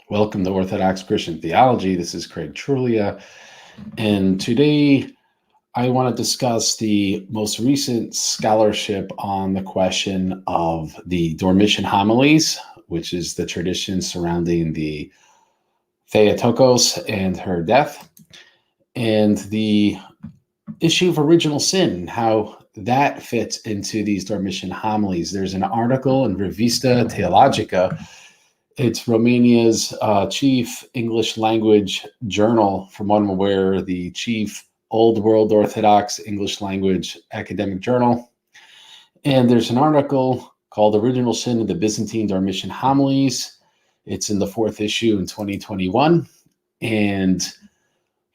Welcome to Orthodox Christian Theology. This is Craig Trulia, and today I want to discuss the most recent scholarship on the question of the Dormition homilies, which is the tradition surrounding the Theotokos and her death, and the issue of original sin, how that fits into these Dormition homilies. There's an article in Revista Theologica. It's Romania's chief English language journal, from what I'm aware, the chief Old World Orthodox English language academic journal. And there's an article called Original Sin of the Byzantine Dormition Homilies. It's in the 4th issue in 2021. And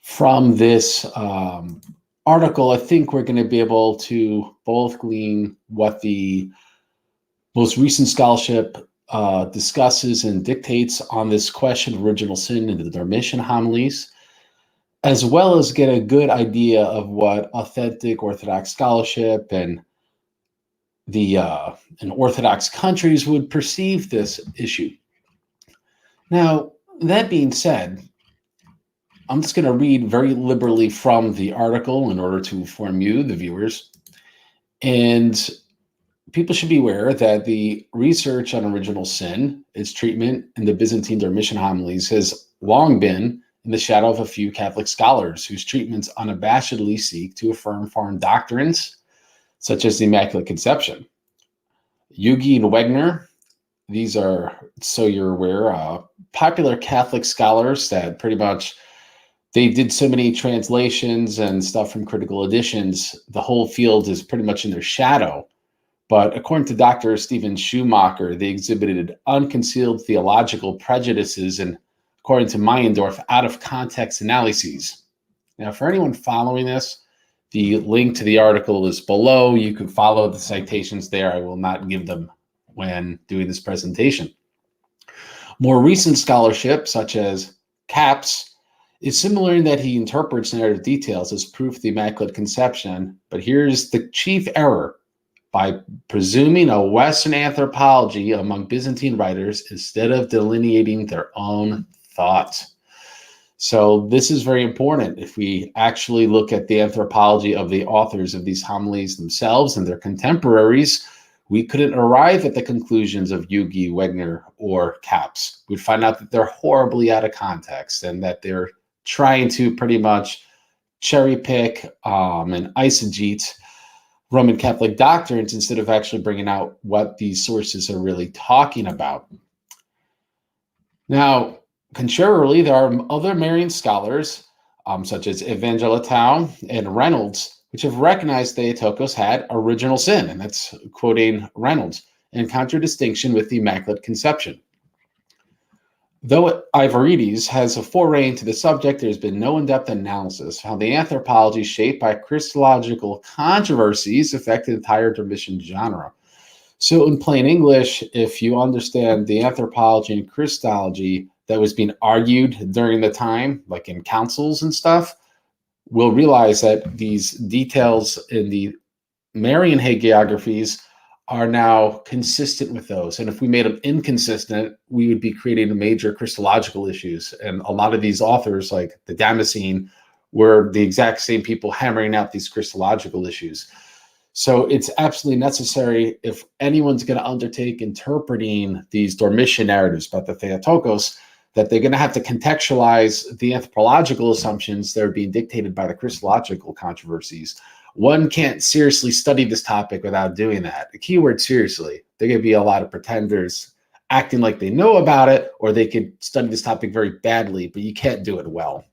from this article, I think we're going to be able to both glean what the most recent scholarship discusses and dictates on this question of original sin in the Dormition homilies, as well as get a good idea of what authentic Orthodox scholarship and the in Orthodox countries would perceive this issue. Now, that being said, I'm just going to read very liberally from the article in order to inform you, the viewers, and people should be aware that the research on original sin, its treatment in the Byzantine Dormition homilies, has long been in the shadow of a few Catholic scholars whose treatments unabashedly seek to affirm foreign doctrines, such as the Immaculate Conception. Yugi and Wegner, these are, so you're aware, popular Catholic scholars that pretty much, they did so many translations and stuff from critical editions, the whole field is pretty much in their shadow. But according to Dr. Stephen Schumacher, they exhibited unconcealed theological prejudices and, according to Meyendorff, out-of-context analyses. Now, for anyone following this, the link to the article is below. You can follow the citations there. I will not give them when doing this presentation. More recent scholarship, such as Capps, is similar in that he interprets narrative details as proof of the Immaculate Conception, but here's the chief error: by presuming a Western anthropology among Byzantine writers instead of delineating their own thoughts. So this is very important. If we actually look at the anthropology of the authors of these homilies themselves and their contemporaries, we couldn't arrive at the conclusions of Yugi, Wegner, or Capps. We'd find out that they're horribly out of context and that they're trying to pretty much cherry pick and eisegete Roman Catholic doctrines instead of actually bringing out what these sources are really talking about. Now, contrarily, there are other Marian scholars, such as Evangelistau and Reynolds, which have recognized Theotokos had original sin, and that's quoting Reynolds, in contradistinction with the Immaculate Conception. Though Ivorides has a foray into the subject, there's been no in-depth analysis of how the anthropology shaped by Christological controversies affect the entire Dormition genre. So in plain English, if you understand the anthropology and Christology that was being argued during the time, like in councils and stuff, we'll realize that these details in the Marian hagiographies are now consistent with those. And if we made them inconsistent, we would be creating major Christological issues. And a lot of these authors, like the Damascene, were the exact same people hammering out these Christological issues. So it's absolutely necessary, if anyone's going to undertake interpreting these Dormition narratives about the Theotokos, that they're going to have to contextualize the anthropological assumptions that are being dictated by the Christological controversies. One can't seriously study this topic without doing that. The key word, seriously. There could be a lot of pretenders acting like they know about it, or they could study this topic very badly, but you can't do it well.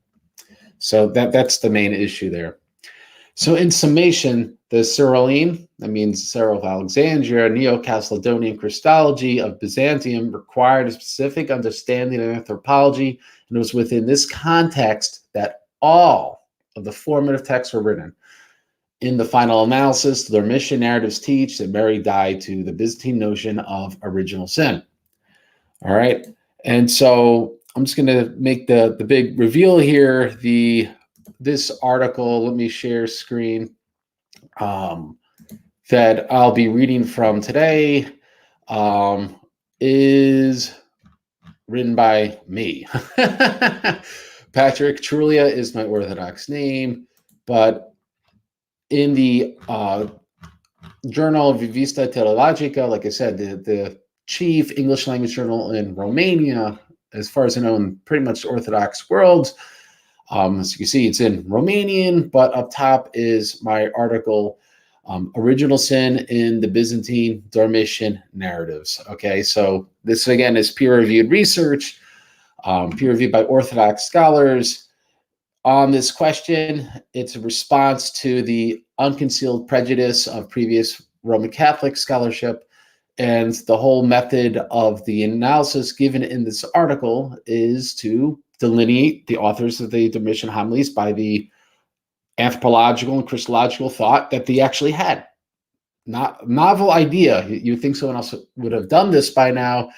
So that's the main issue there. So in summation, the Cyrilline, that means Cyril of Alexandria, Neo-Chalcedonian Christology of Byzantium, required a specific understanding of anthropology, and it was within this context that all of the formative texts were written. In the final analysis, the Dormition narratives teach that Mary died to the Byzantine notion of original sin. All right. And so I'm just going to make the big reveal here. This article, let me share screen, that I'll be reading from today is written by me. Patrick Trulia is my Orthodox name, but in the Journal Revista Theologica, like I said, the chief English language journal in Romania, as far as I know, in pretty much Orthodox world. As you can see, it's in Romanian, but up top is my article, Original Sin in the Byzantine Dormition Narratives. Okay, so this again is peer-reviewed research, peer-reviewed by Orthodox scholars on this question. It's a response to the unconcealed prejudice of previous Roman Catholic scholarship. And the whole method of the analysis given in this article is to delineate the authors of the Dormition homilies by the anthropological and Christological thought that they actually had. Not novel idea. You would think someone else would have done this by now,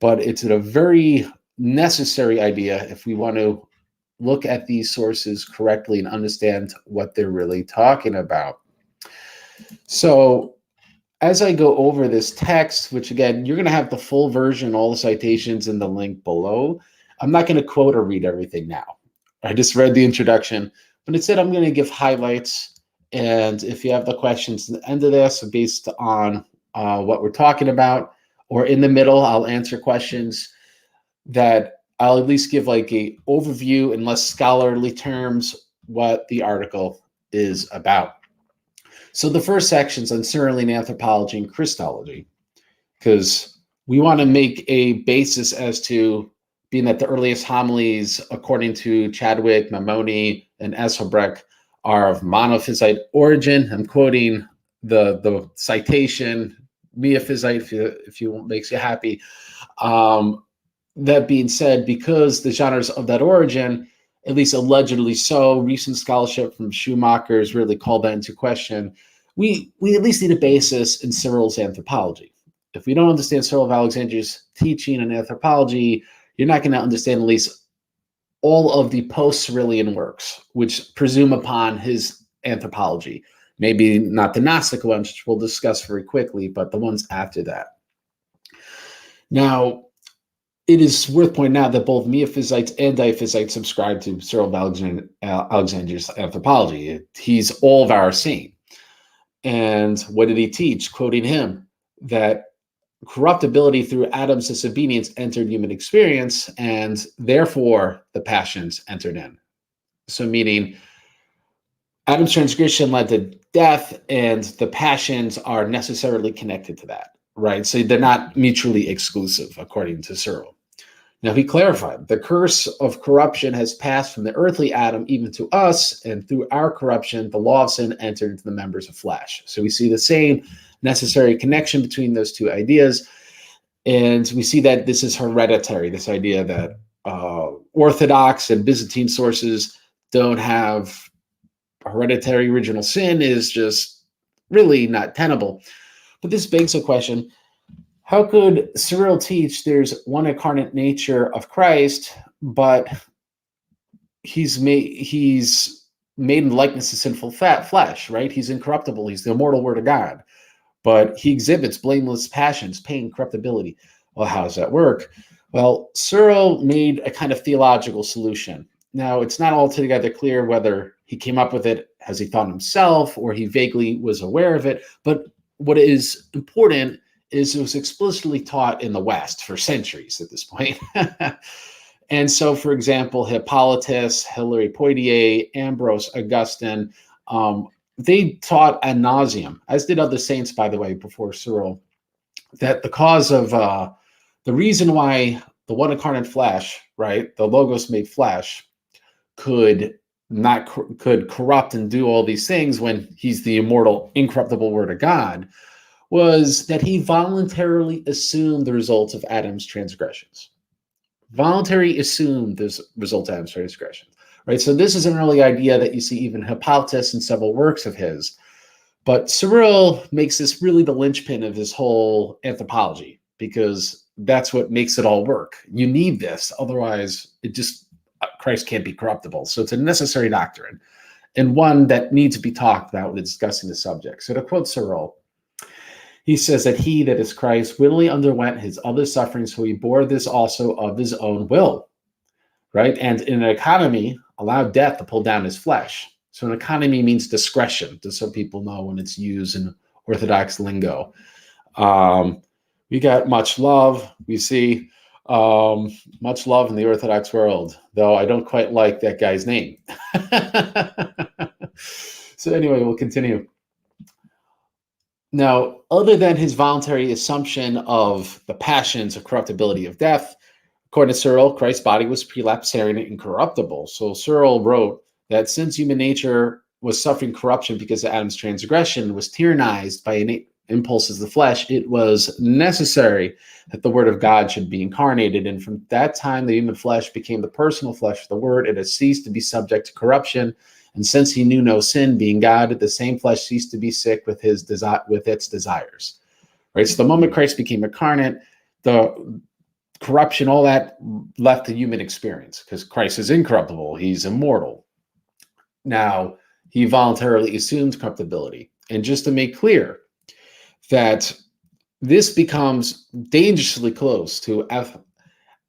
but it's a very necessary idea if we want to look at these sources correctly and understand what they're really talking about. So as I go over this text, which again, you're going to have the full version, all the citations in the link below. I'm not going to quote or read everything now. I just read the introduction, but instead I'm going to give highlights. And if you have the questions at the end of this based on what we're talking about, or in the middle, I'll answer questions that I'll at least give like a overview in less scholarly terms what the article is about. So the first section's on Cyrillian anthropology and Christology, because we want to make a basis as to being that the earliest homilies, according to Chadwick, Mamoni, and Esselbrecht, are of monophysite origin. I'm quoting the citation, Miaphysite, if you makes you happy. That being said, because the genres of that origin, at least allegedly so, recent scholarship from Schumacher's really called that into question. We at least need a basis in Cyril's anthropology. If we don't understand Cyril of Alexandria's teaching and anthropology, you're not going to understand at least all of the post-Cyrillian works, which presume upon his anthropology. Maybe not the Gnostic ones, which we'll discuss very quickly, but the ones after that. Now, it is worth pointing out that both Miaphysites and Diaphysites subscribe to Cyril of Alexandria's anthropology. He's all of our saint. And what did he teach? Quoting him, that corruptibility through Adam's disobedience entered human experience, and therefore the passions entered in. So meaning Adam's transgression led to death, and the passions are necessarily connected to that, right? So they're not mutually exclusive, according to Cyril. Now, he clarified, the curse of corruption has passed from the earthly Adam even to us, and through our corruption, the law of sin entered into the members of flesh. So we see the same necessary connection between those two ideas, and we see that this is hereditary, this idea that Orthodox and Byzantine sources don't have hereditary original sin is just really not tenable. But this begs a question. How could Cyril teach there's one incarnate nature of Christ, but he's made in likeness to sinful flesh, right? He's incorruptible. He's the immortal word of God, but he exhibits blameless passions, pain, corruptibility. Well, how does that work? Well, Cyril made a kind of theological solution. Now, it's not altogether clear whether he came up with it as he thought himself or he vaguely was aware of it, but what is important is it was explicitly taught in the West for centuries at this point. And so, for example, Hippolytus, Hilary Poitiers, Ambrose, Augustine, they taught ad nauseum, as did other saints, by the way, before Cyril, that the cause of the reason why the one incarnate flesh, right, the Logos made flesh, could corrupt and do all these things when he's the immortal, incorruptible word of God, was that he voluntarily assumed the results of Adam's transgressions. Voluntarily assumed the results of Adam's transgressions, right? So this is an early idea that you see even Hippolytus in several works of his. But Cyril makes this really the linchpin of his whole anthropology, because that's what makes it all work. You need this, otherwise Christ can't be corruptible. So it's a necessary doctrine, and one that needs to be talked about when discussing the subject. So to quote Cyril, he says that he, that is Christ, willingly underwent his other sufferings, so he bore this also of his own will, right? And in an economy, allowed death to pull down his flesh. So an economy means discretion, just so people know when it's used in Orthodox lingo. We got much love. We see much love in the Orthodox world, though I don't quite like that guy's name. So anyway, we'll continue. Now, other than his voluntary assumption of the passions of corruptibility of death, according to Cyril, Christ's body was prelapsarian and incorruptible. So Cyril wrote that since human nature was suffering corruption because of Adam's transgression, was tyrannized by innate impulses of the flesh, it was necessary that the Word of God should be incarnated. And from that time, the human flesh became the personal flesh of the Word. It has ceased to be subject to corruption. And since he knew no sin, being God, the same flesh ceased to be sick with its desires. Right. So the moment Christ became incarnate, the corruption, all that left the human experience, because Christ is incorruptible. He's immortal. Now, he voluntarily assumed corruptibility. And just to make clear that this becomes dangerously close to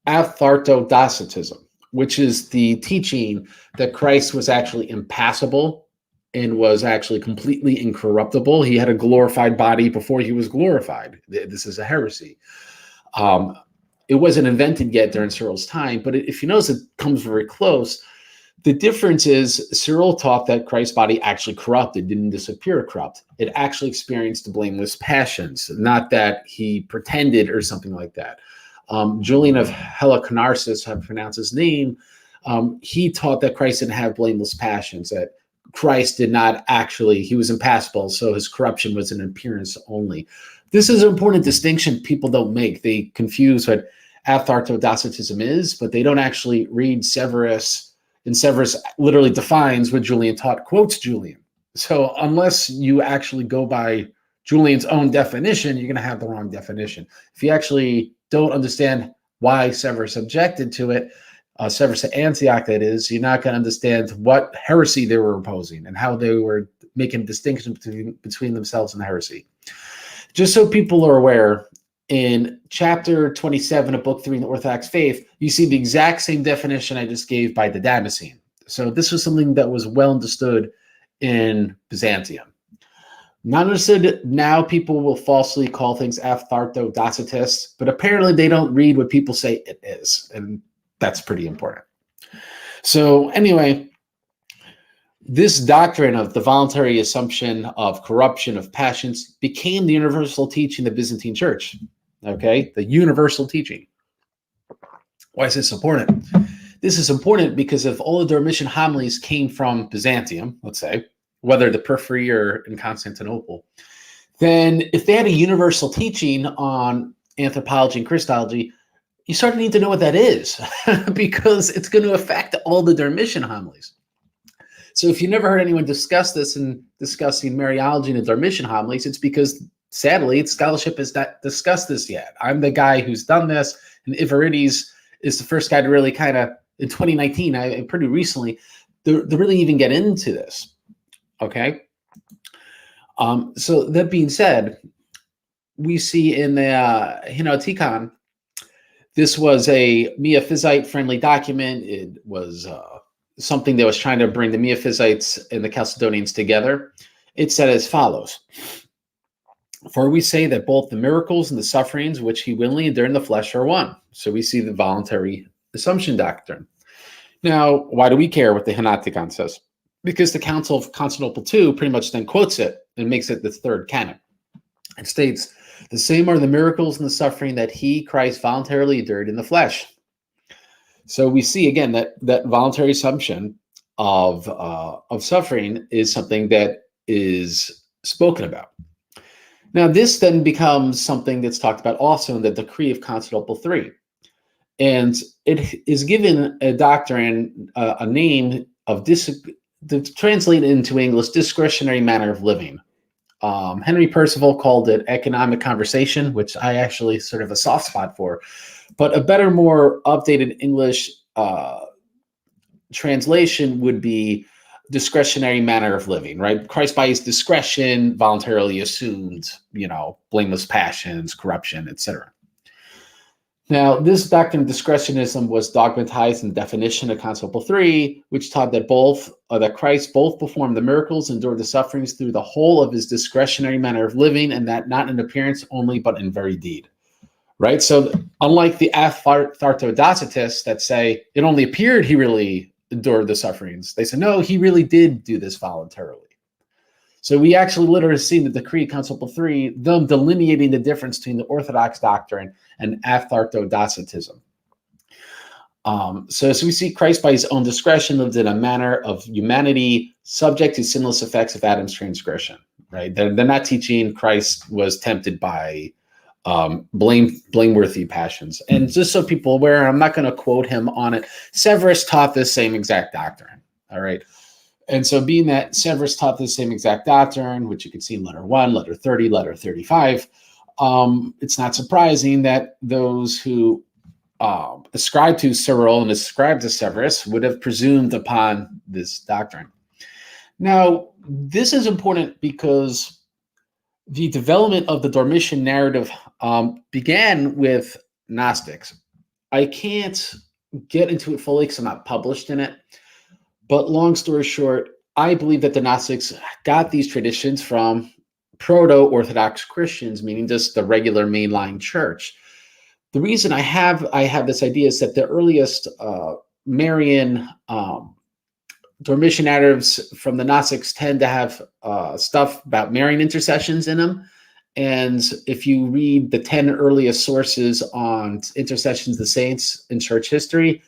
Anthropological, which is the teaching that Christ was actually impassible and was actually completely incorruptible. He had a glorified body before he was glorified. This is a heresy. It wasn't invented yet during Cyril's time, but if you notice, it comes very close. The difference is Cyril taught that Christ's body actually corrupted, didn't disappear corrupt. It actually experienced blameless passions, not that he pretended or something like that. Julian of Helicarnassus, how to pronounce his name, he taught that Christ didn't have blameless passions, that Christ did not actually, he was impassible, so his corruption was an appearance only. This is an important distinction people don't make. They confuse what Anthropological is, but they don't actually read Severus, and Severus literally defines what Julian taught, quotes Julian. So unless you actually go by Julian's own definition, you're going to have the wrong definition. If you actually don't understand why Severus objected to it, Severus of Antioch, that is, you're not going to understand what heresy they were opposing and how they were making a distinction between themselves and heresy. Just so people are aware, in chapter 27 of book 3 in the Orthodox faith, you see the exact same definition I just gave by the Damascene. So this was something that was well understood in Byzantium. Not understood now, people will falsely call things Anthropological, but apparently they don't read what people say it is, and that's pretty important. So anyway, this doctrine of the voluntary assumption of corruption of passions became the universal teaching of the Byzantine Church, okay? The universal teaching. Why is this important? This is important because if all the Dormition homilies came from Byzantium, let's say, whether the periphery or in Constantinople, then if they had a universal teaching on anthropology and Christology, you sort of need to know what that is because it's going to affect all the Dormition homilies. So if you never heard anyone discuss this in discussing Mariology and the Dormition homilies, it's because, sadly, scholarship has not discussed this yet. I'm the guy who's done this, and Ivarides is the first guy to really kind of, in 2019, pretty recently, to really even get into this. Okay. So that being said, we see in the Henoticon, this was a Miaphysite-friendly document. It was something that was trying to bring the Miaphysites and the Chalcedonians together. It said as follows: "For we say that both the miracles and the sufferings which he willingly endured in the flesh are one." So we see the voluntary assumption doctrine. Now, why do we care what the Henoticon says? Because the Council of Constantinople II pretty much then quotes it and makes it the third canon. It states, "The same are the miracles and the suffering that he, Christ, voluntarily endured in the flesh." So we see again that voluntary assumption of suffering is something that is spoken about. Now, this then becomes something that's talked about also in the Decree of Constantinople III. And it is given a doctrine, a name of to translate it into English, discretionary manner of living. Henry Percival called it economic conversation, which I actually sort of a soft spot for. But a better, more updated English translation would be discretionary manner of living, right? Christ by his discretion voluntarily assumed, blameless passions, corruption, etc. Now, this doctrine of discretionism was dogmatized in the definition of Council 3, which taught that that Christ both performed the miracles, endured the sufferings through the whole of his discretionary manner of living, and that not in appearance only, but in very deed. Right? So, unlike the Theotokos that say it only appeared he really endured the sufferings, they say no, he really did do this voluntarily. So we actually literally see that the Crete Council 3, them delineating the difference between the Orthodox doctrine and Orthodoxism. So we see Christ by his own discretion lived in a manner of humanity subject to sinless effects of Adam's transgression. Right? They're not teaching Christ was tempted by blameworthy passions. And just so people are aware, I'm not going to quote him on it. Severus taught this same exact doctrine. All right. And so being that Severus taught the same exact doctrine, which you can see in letter 1, letter 30, letter 35, it's not surprising that those who ascribe to Cyril and ascribe to Severus would have presumed upon this doctrine. Now, this is important because the development of the Dormition narrative began with Gnostics. I can't get into it fully because I'm not published in it. But long story short, I believe that the Gnostics got these traditions from proto-Orthodox Christians, meaning just the regular mainline church. The reason I have this idea is that the earliest Marian Dormition narratives from the Gnostics tend to have stuff about Marian intercessions in them. And if you read the 10 earliest sources on intercessions of the saints in church history,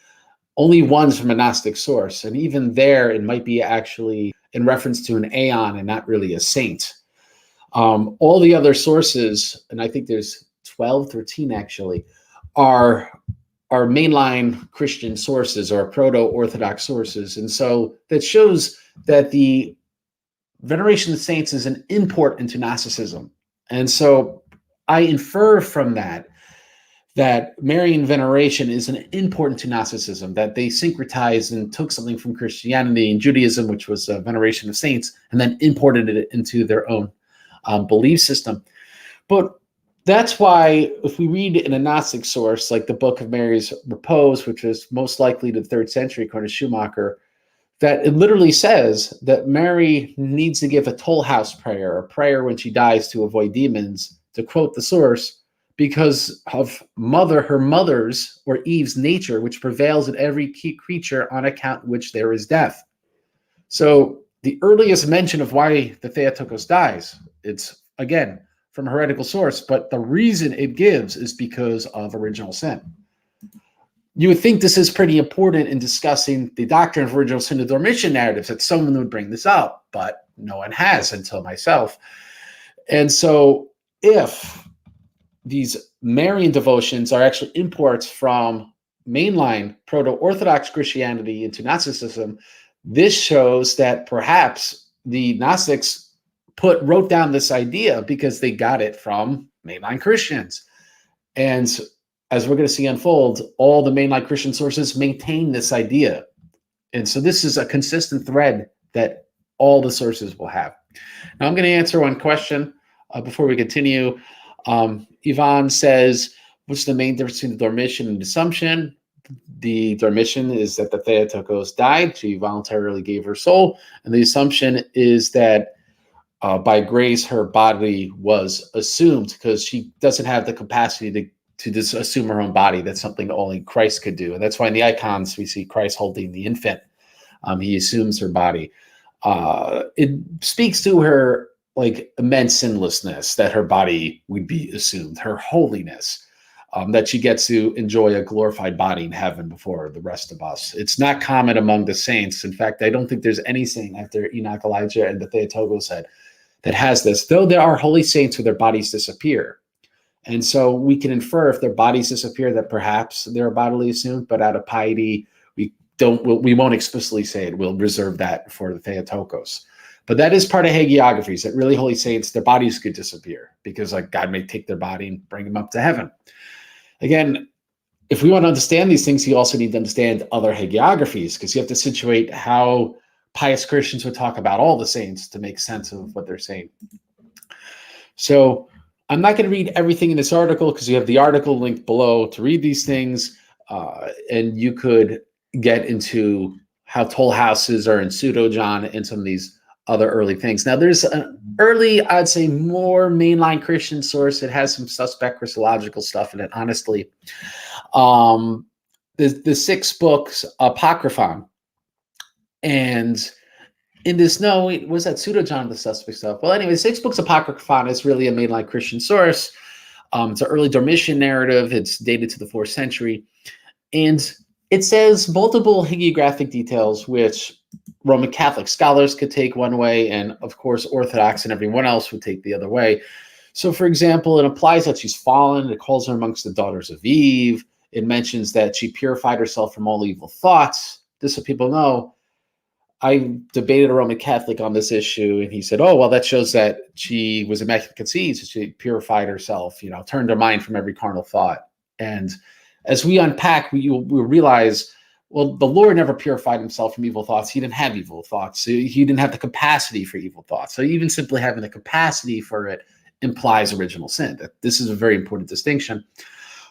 only one's from a Gnostic source. And even there, it might be actually in reference to an aeon and not really a saint. All the other sources, and I think there's 12, 13 actually, are mainline Christian sources or proto-Orthodox sources. And so that shows that the veneration of saints is an import into Gnosticism. And so I infer from that Marian veneration is an import into Gnosticism, that they syncretized and took something from Christianity and Judaism, which was a veneration of saints, and then imported it into their own belief system. But that's why if we read in a Gnostic source, like the Book of Mary's Repose, which is most likely the 3rd century according to Schumacher, that it literally says that Mary needs to give a toll house prayer, a prayer when she dies to avoid demons, to quote the source, because of her mother's or Eve's nature, which prevails in every creature on account which there is death. So the earliest mention of why the Theotokos dies, it's, again, from a heretical source, but the reason it gives is because of original sin. You would think this is pretty important in discussing the doctrine of original sin and Dormition narratives, that someone would bring this up, but no one has until myself. And so if these Marian devotions are actually imports from mainline proto-Orthodox Christianity into Gnosticism, this shows that perhaps the Gnostics wrote down this idea because they got it from mainline Christians. And as we're going to see unfold, all the mainline Christian sources maintain this idea. And so this is a consistent thread that all the sources will have. Now I'm going to answer one question before we continue. Yvonne says, what's the main difference between the Dormition and Assumption? The Dormition is that the Theotokos died. She voluntarily gave her soul. And the Assumption is that by grace, her body was assumed, because she doesn't have the capacity to just assume her own body. That's something only Christ could do. And that's why in the icons, we see Christ holding the infant. He assumes her body. It speaks to her immense sinlessness, that her body would be assumed, her holiness, that she gets to enjoy a glorified body in heaven before the rest of us. It's not common among the saints. In fact, I don't think there's any saint after Enoch, Elijah, and the Theotokos that has this, though there are holy saints who their bodies disappear. And so we can infer if their bodies disappear that perhaps they're bodily assumed, but out of piety, we won't explicitly say it. We'll reserve that for the Theotokos. But that is part of hagiographies, that really holy saints, their bodies could disappear because God may take their body and bring them up to heaven. Again, if we want to understand these things, you also need to understand other hagiographies, because you have to situate how pious Christians would talk about all the saints to make sense of what they're saying. So I'm not going to read everything in this article because you have the article linked below to read these things. And you could get into how toll houses are in Pseudo-John and some of these other early things. Now, there's an early, I'd say, more mainline Christian source. It has some suspect Christological stuff in it, honestly. The 6 books, Apocryphon. And in this, no, was that Pseudo-John the suspect stuff? Well, anyway, 6 books Apocryphon is really a mainline Christian source. It's an early Dormition narrative. It's dated to the 4th century. And it says multiple hagiographic details, which Roman Catholic scholars could take one way, and of course, Orthodox and everyone else would take the other way. So, for example, it implies that she's fallen. It calls her amongst the daughters of Eve. It mentions that she purified herself from all evil thoughts. Just so people know, I debated a Roman Catholic on this issue, and he said, oh, well, that shows that she was immaculate conceived, so she purified herself, turned her mind from every carnal thought. And as we unpack, we realize, well, the Lord never purified himself from evil thoughts. He didn't have evil thoughts. So he didn't have the capacity for evil thoughts. So even simply having the capacity for it implies original sin. This is a very important distinction.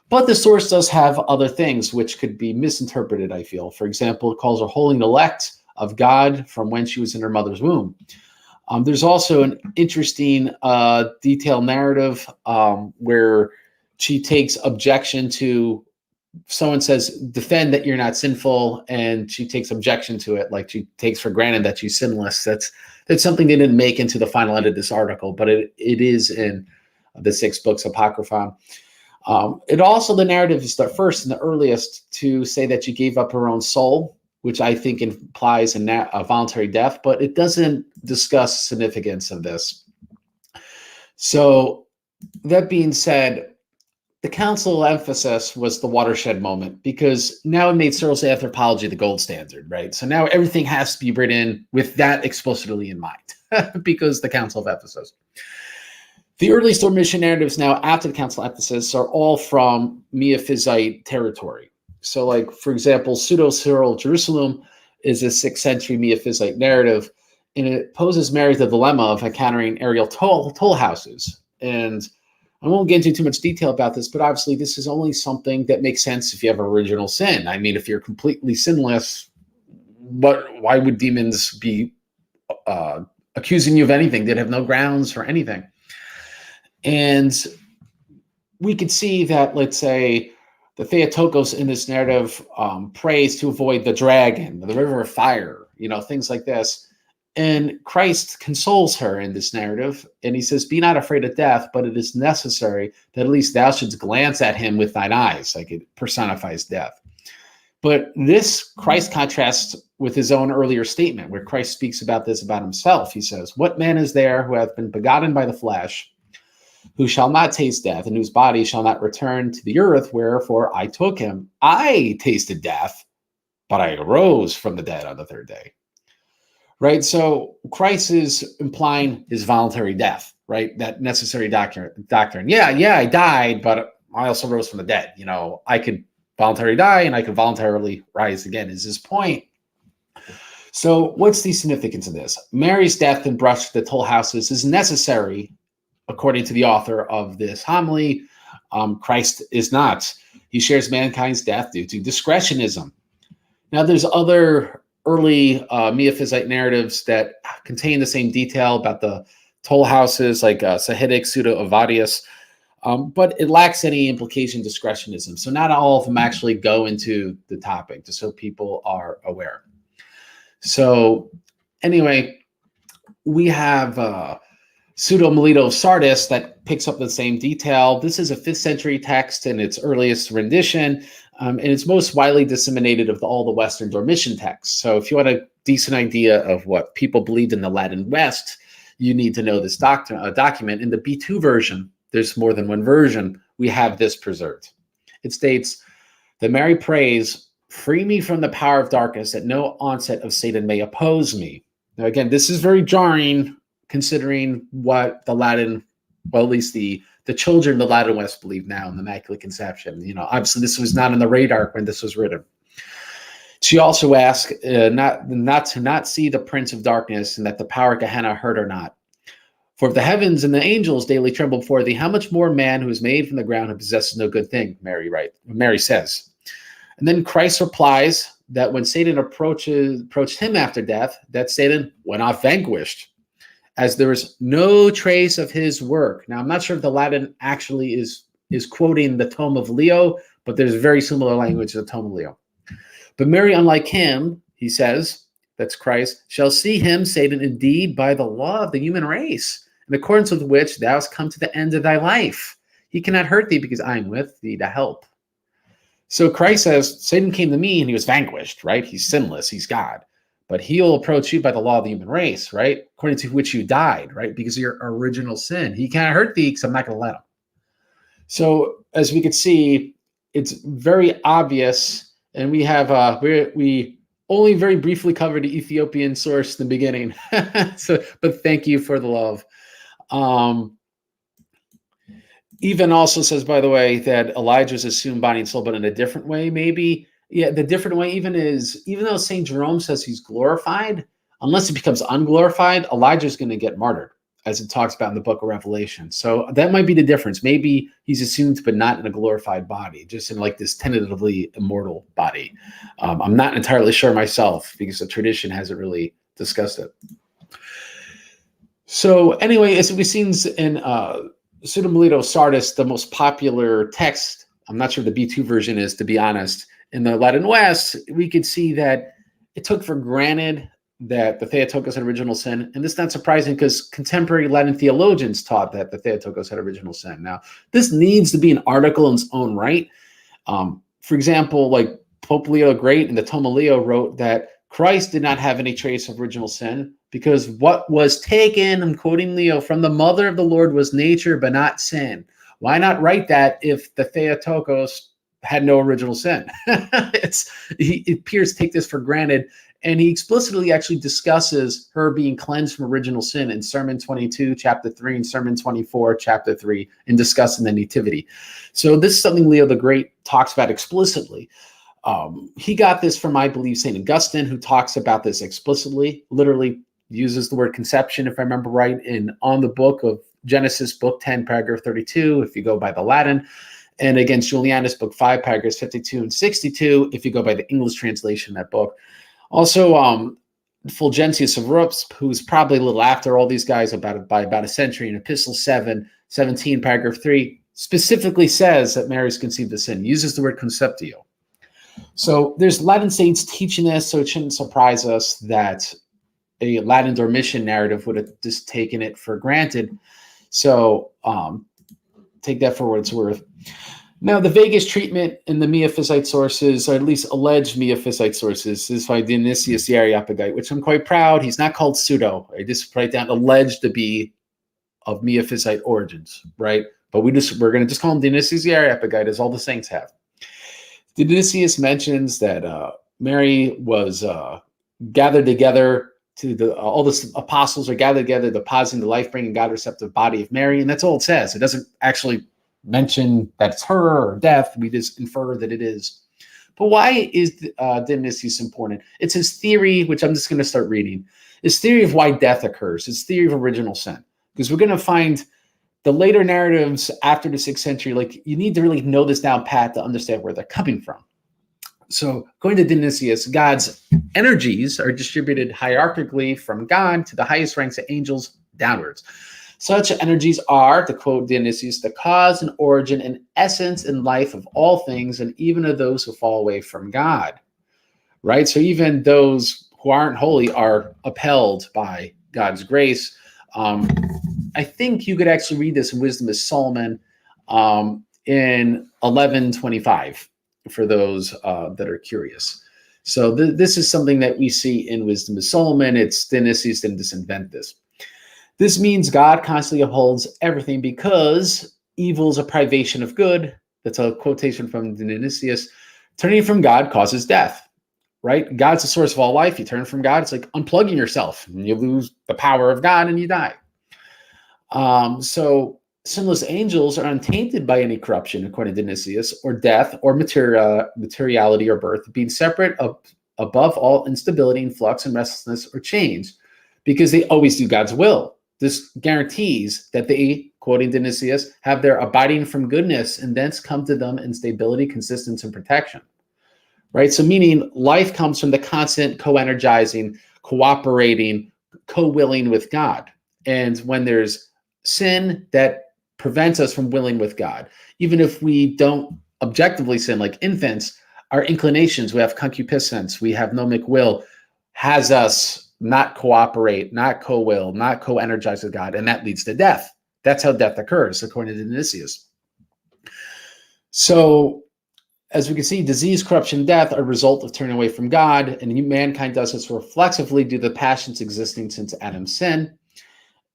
But the source does have other things which could be misinterpreted, I feel. For example, it calls her holy and elect of God from when she was in her mother's womb. There's also an interesting detailed narrative where she takes objection to, someone says, defend that you're not sinful, and she takes objection to it, like she takes for granted that she's sinless. That's something they didn't make into the final end of this article, but it is in the 6 books Apocryphon. It also, the narrative is the first and the earliest to say that she gave up her own soul, which I think implies a voluntary death, but it doesn't discuss significance of this. So that being said, the council emphasis was the watershed moment, because now it made Cyril's anthropology the gold standard, right? So now everything has to be written with that explicitly in mind because the Council of Ephesus. The earliest Dormition narratives now after the Council of Ephesus are all from Miaphysite territory. So, like, for example, Pseudo-Cyril Jerusalem is a 6th century Miaphysite narrative, and it poses Mary the dilemma of encountering aerial toll houses. And I won't get into too much detail about this, but obviously this is only something that makes sense if you have original sin. I mean, if you're completely sinless, why would demons be accusing you of anything? They'd have no grounds for anything. And we could see that, let's say, the Theotokos in this narrative prays to avoid the dragon, the river of fire, things like this. And Christ consoles her in this narrative, and he says, be not afraid of death, but it is necessary that at least thou shouldst glance at him with thine eyes, like it personifies death. But this Christ contrasts with his own earlier statement, where Christ speaks about this about himself. He says, what man is there who hath been begotten by the flesh, who shall not taste death, and whose body shall not return to the earth, wherefore I took him. I tasted death, but I arose from the dead on the 3rd day. Right? So Christ is implying his voluntary death, right? That necessary doctrine. Yeah, I died, but I also rose from the dead. I could voluntarily die and I could voluntarily rise again, is his point. So what's the significance of this? Mary's death and brush the toll houses is necessary, according to the author of this homily. Christ is not. He shares mankind's death due to discretionism. Now, there's other early Miaphysite narratives that contain the same detail about the toll houses, like Sahidic Pseudo-Avadius, but it lacks any implication discretionism. So not all of them actually go into the topic, just so people are aware. So anyway, we have Pseudo-Melito of Sardis that picks up the same detail. This is a 5th century text in its earliest rendition, and it's most widely disseminated of all the Western Dormition texts. So if you want a decent idea of what people believed in the Latin West, you need to know this document. In the B2 version, there's more than one version, we have this preserved. It states that Mary prays, free me from the power of darkness, that no onset of Satan may oppose me. Now, again, this is very jarring, considering what the Latin, well, at least the children of the Latin West believe now in the Immaculate Conception. Obviously this was not on the radar when this was written. She also asks not to see the prince of darkness, and that the power of Gehenna hurt her not. For if the heavens and the angels daily tremble before thee, how much more man who is made from the ground and possesses no good thing? Mary says. And then Christ replies that when Satan approached him after death, that Satan went off vanquished, as there is no trace of his work. Now, I'm not sure if the Latin actually is quoting the Tome of Leo, but there's very similar language to the Tome of Leo. But Mary, unlike him, he says, that's Christ, shall see him, Satan, indeed, by the law of the human race, in accordance with which thou hast come to the end of thy life. He cannot hurt thee, because I am with thee to help. So Christ says, Satan came to me and he was vanquished, right? He's sinless, he's God. But he'll approach you by the law of the human race, right? According to which you died, right? Because of your original sin. He cannot hurt thee because I'm not going to let him. So as we can see, it's very obvious. And we have we only very briefly covered the Ethiopian source in the beginning. But thank you for the love. Even also says, by the way, that Elijah's assumed body and soul, but in a different way, maybe. Yeah, the different way even though St. Jerome says he's glorified, unless he becomes unglorified, Elijah's going to get martyred, as it talks about in the book of Revelation. So that might be the difference. Maybe he's assumed, but not in a glorified body, just in like this tentatively immortal body. I'm not entirely sure myself, because the tradition hasn't really discussed it. So anyway, as we've seen in Pseudo-Melito of Sardis, the most popular text, I'm not sure the B2 version is, to be honest, in the Latin West, we could see that it took for granted that the Theotokos had original sin. And this is not surprising, because contemporary Latin theologians taught that the Theotokos had original sin. Now, this needs to be an article in its own right. For example, like Pope Leo the Great in the Tome of Leo wrote that Christ did not have any trace of original sin, because what was taken, I'm quoting Leo, from the mother of the Lord was nature, but not sin. Why not write that if the Theotokos had no original sin? It appears to take this for granted. And he explicitly actually discusses her being cleansed from original sin in Sermon 22, chapter 3, and Sermon 24, chapter 3, in discussing the nativity. So this is something Leo the Great talks about explicitly. He got this from, I believe, St. Augustine, who talks about this explicitly, literally uses the word conception, if I remember right, on the book of Genesis, book 10, paragraph 32, if you go by the Latin. And against Julianus, book 5, paragraphs 52 and 62, if you go by the English translation of that book. Also, Fulgentius of Rups, who's probably a little after all these guys by about a century, in Epistle 17, paragraph 3, specifically says that Mary is conceived of sin, uses the word conceptio. So there's Latin saints teaching this, so it shouldn't surprise us that a Latin Dormition narrative would have just taken it for granted. So take that for what it's worth. Now, the vaguest treatment in the Miaphysite sources, or at least alleged Miaphysite sources, is by Dionysius the Areopagite, which I'm quite proud. He's not called pseudo. I just write down alleged to be of Miaphysite origins, right? But we're going to just call him Dionysius the Areopagite, as all the saints have. Dionysius mentions that Mary was gathered together all the apostles are gathered together, depositing the life-bringing, God-receptive body of Mary, and that's all it says. It doesn't actually mention that it's her or death. We just infer that it is. But why is Dionysius important? It's his theory, which I'm just going to start reading. His theory of why death occurs. His theory of original sin. Because we're going to find the later narratives after the 6th century, like, you need to really know this down pat to understand where they're coming from. So according to Dionysius, God's energies are distributed hierarchically from God to the highest ranks of angels downwards. Such energies are, to quote Dionysius, the cause and origin and essence and life of all things, and even of those who fall away from God. Right? So even those who aren't holy are upheld by God's grace. I think you could actually read this in Wisdom of Solomon in 1125 for those that are curious. So this is something that we see in Wisdom of Solomon. It's Dionysius didn't just invent this. This means God constantly upholds everything because evil is a privation of good. That's a quotation from Dionysius. Turning from God causes death, right? God's the source of all life. You turn from God, it's like unplugging yourself, and you lose the power of God and you die. So sinless angels are untainted by any corruption, according to Dionysius, or death, or materiality or birth, being separate above all instability and flux and restlessness or change, because they always do God's will. This guarantees that they, quoting Dionysius, have their abiding from goodness and thence come to them in stability, consistency, and protection. Right? So meaning life comes from the constant co-energizing, cooperating, co-willing with God. And when there's sin that prevents us from willing with God, even if we don't objectively sin like infants, our inclinations, we have concupiscence, we have gnomic will, has us not cooperate, not co-will, not co-energize with God, and that leads to death. That's how death occurs, according to Dionysius. So, as we can see, disease, corruption, death are a result of turning away from God, and mankind does this reflexively due to the passions existing since Adam's sin.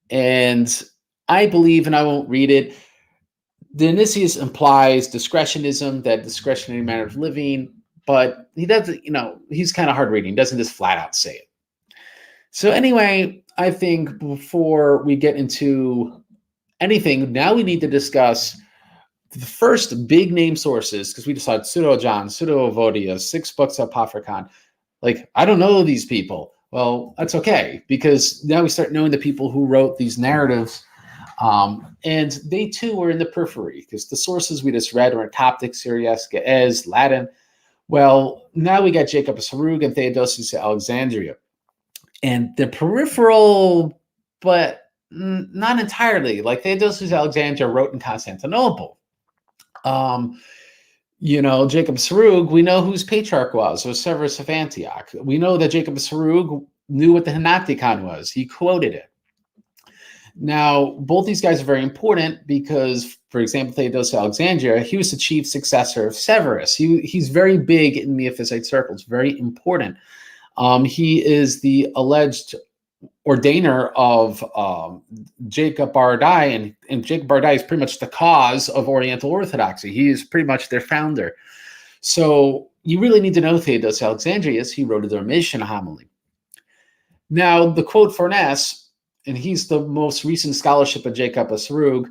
And I believe, and I won't read it, Dionysius implies discretionism, that discretionary manner of living, but he doesn't, he's kind of hard reading, doesn't just flat out say it. So anyway, I think before we get into anything, now we need to discuss the first big name sources, because we decided Pseudo-John, Pseudo-Avodia, 6 books of Apocryphon. Like, I don't know these people. Well, that's okay, because now we start knowing the people who wrote these narratives, and they too were in the periphery, because the sources we just read were in Coptic, Syriac, Latin. Well, now we got Jacob of Serug and Theodosios of Alexandria. And they're peripheral, but not entirely. Like Theodosius of Alexandria wrote in Constantinople. Jacob of Serug, we know whose patriarch was Severus of Antioch. We know that Jacob of Serug knew what the Henoticon was. He quoted it. Now, both these guys are very important because, for example, Theodosius of Alexandria, he was the chief successor of Severus. He's very big in Miaphysite circles, very important. He is the alleged ordainer of Jacob Bardai, and Jacob Bardai is pretty much the cause of Oriental Orthodoxy. He is pretty much their founder. So you really need to know Theodosius of Alexandria. He wrote a Dormition homily. Now, the quote Fornes, and he's the most recent scholarship of Jacob of Serug,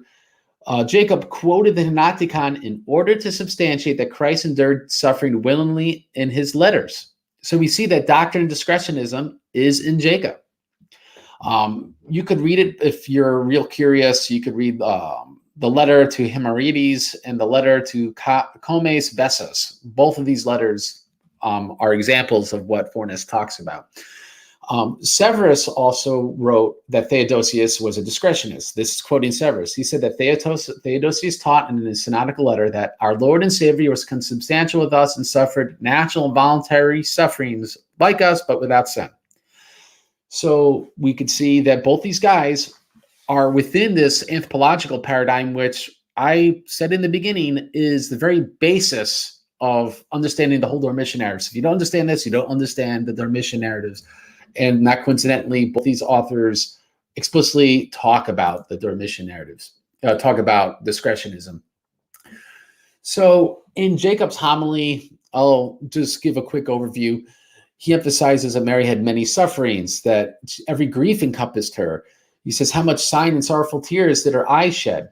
Jacob quoted the Henoticon in order to substantiate that Christ endured suffering willingly in his letters. So we see that doctrine and discretionism is in Jacob. You could read it if you're real curious. You could read the letter to Himarides and the letter to Comes Bessos. Both of these letters are examples of what Fornes talks about. Severus also wrote that Theodosius was a discretionist. This is quoting Severus. He said that Theodosius taught in his synodical letter that our Lord and Savior was consubstantial with us and suffered natural and voluntary sufferings like us, but without sin. So we could see that both these guys are within this anthropological paradigm, which I said in the beginning is the very basis of understanding the whole Dormition narratives. If you don't understand this, you don't understand the Dormition narratives. And not coincidentally, both these authors explicitly talk about the Dormition narratives, talk about discretionism. So in Jacob's homily, I'll just give a quick overview. He emphasizes that Mary had many sufferings, that every grief encompassed her. He says, how much sighing and sorrowful tears did her eyes shed?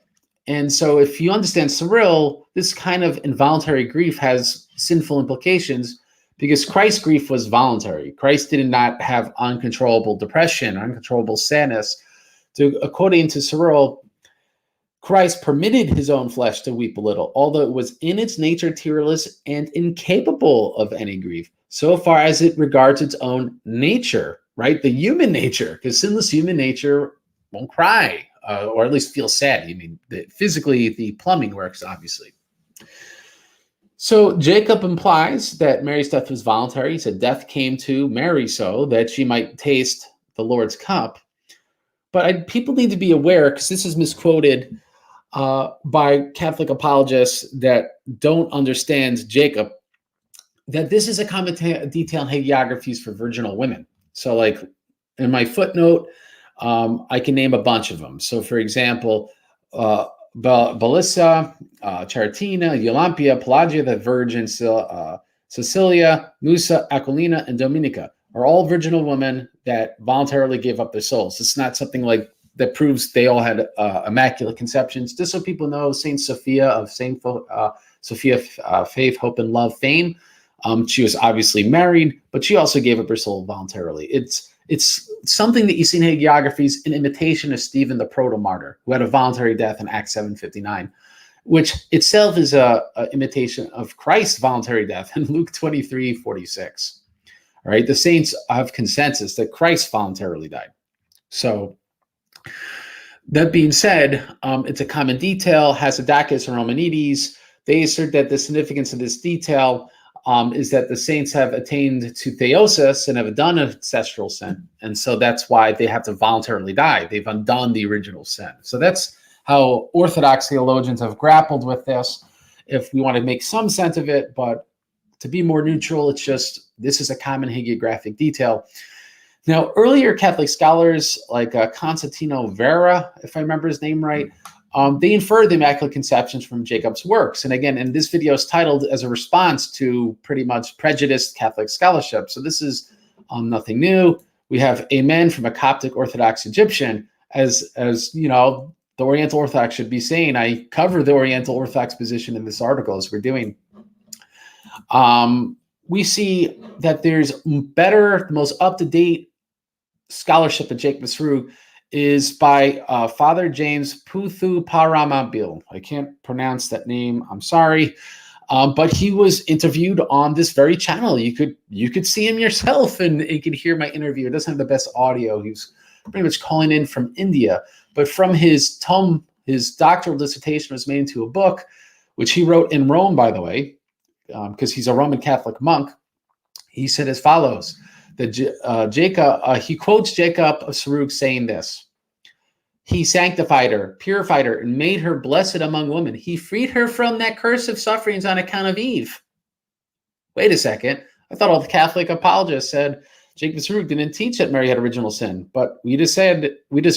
And so if you understand Cyril, this kind of involuntary grief has sinful implications, because Christ's grief was voluntary. Christ did not have uncontrollable depression, uncontrollable sadness. According to Cyril, Christ permitted his own flesh to weep a little, although it was in its nature tearless and incapable of any grief, so far as it regards its own nature, right? The human nature, because sinless human nature won't cry, or at least feel sad. I mean, physically, the plumbing works, obviously. So Jacob implies that Mary's death was voluntary. He said death came to Mary so that she might taste the Lord's cup. But people need to be aware, because this is misquoted by Catholic apologists that don't understand Jacob, that this is a common detail in hagiographies for virginal women. So like in my footnote, I can name a bunch of them. So for example, Belissa, Chartina, Eulampia, Pelagia, the Virgin, Cecilia, Musa, Aquilina, and Dominica are all virginal women that voluntarily gave up their souls. It's not something like that proves they all had immaculate conceptions. Just so people know, Saint Sophia of Saint Sophia, Faith, Hope, and Love fame, She was obviously married, but she also gave up her soul voluntarily. It's something that you see in hagiographies in imitation of Stephen the proto-martyr, who had a voluntary death in Acts 7:59, which itself is a imitation of Christ's voluntary death in Luke 23:46. All right, the saints have consensus that Christ voluntarily died. So that being said, it's a common detail. Hasidakis and Romanides, they assert that the significance of this detail is that the saints have attained to theosis and have done ancestral sin. And so that's why they have to voluntarily die. They've undone the original sin. So that's how Orthodox theologians have grappled with this, if we want to make some sense of it. But to be more neutral, it's just, this is a common hagiographic detail. Now, earlier Catholic scholars like Constantino Vera, if I remember his name right, they inferred the Immaculate Conceptions from Jacob's works. And again, and this video is titled as a response to pretty much prejudiced Catholic scholarship. So this is nothing new. We have Amen from a Coptic Orthodox Egyptian, as you know, the Oriental Orthodox should be saying. I cover the Oriental Orthodox position in this article, as we're doing. We see that there's better, the most up-to-date scholarship of Jacob of Serug is by Father James Puthu-Paramabil. I can't pronounce that name, I'm sorry. But he was interviewed on this very channel. You could see him yourself, and you could hear my interview. It doesn't have the best audio. He's pretty much calling in from India. But from his tome, his doctoral dissertation was made into a book, which he wrote in Rome, by the way, because he's a Roman Catholic monk. He said as follows, that he quotes Jacob of Serug saying this: he sanctified her, purified her, and made her blessed among women. He freed her from that curse of sufferings on account of Eve. Wait a second. I thought all the Catholic apologists said Jacob of Serug didn't teach that Mary had original sin, but we just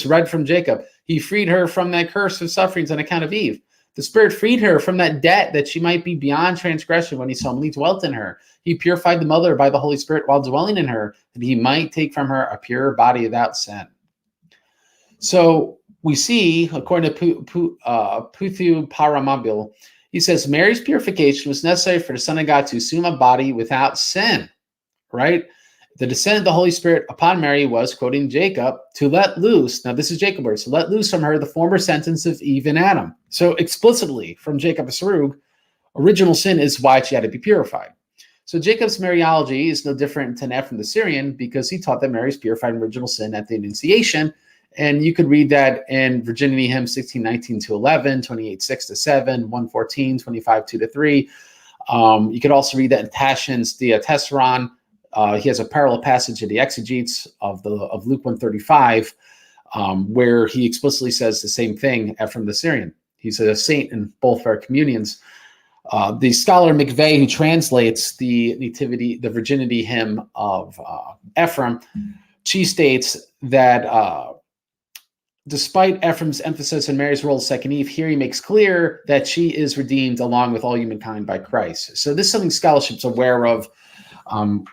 read from Jacob. He freed her from that curse of sufferings on account of Eve. The Spirit freed her from that debt that she might be beyond transgression when he solemnly dwelt in her. He purified the mother by the Holy Spirit while dwelling in her, that he might take from her a pure body without sin. So we see, according to Puthu Paramabil, he says Mary's purification was necessary for the Son of God to assume a body without sin, right? The descent of the Holy Spirit upon Mary was, quoting Jacob, to let loose, now this is Jacob words, to let loose from her the former sentence of Eve and Adam. So explicitly from Jacob of Serug, original sin is why she had to be purified. So Jacob's Mariology is no different than Ephraim the Syrian, because he taught that Mary's purified original sin at the Annunciation. And you could read that in Virginity Hymn 16:19-11, 28:6-7, 114, 25:2-3. You could also read that in Tashin's Dia Tesseron. He has a parallel passage in the exegetes of Luke 135, where he explicitly says the same thing, Ephraim the Syrian. He's a saint in both of our communions. The scholar McVeigh, who translates the virginity hymn of Ephraim, she states that despite Ephraim's emphasis on Mary's role as second Eve, here he makes clear that she is redeemed along with all humankind by Christ. So this is something scholarship's aware of.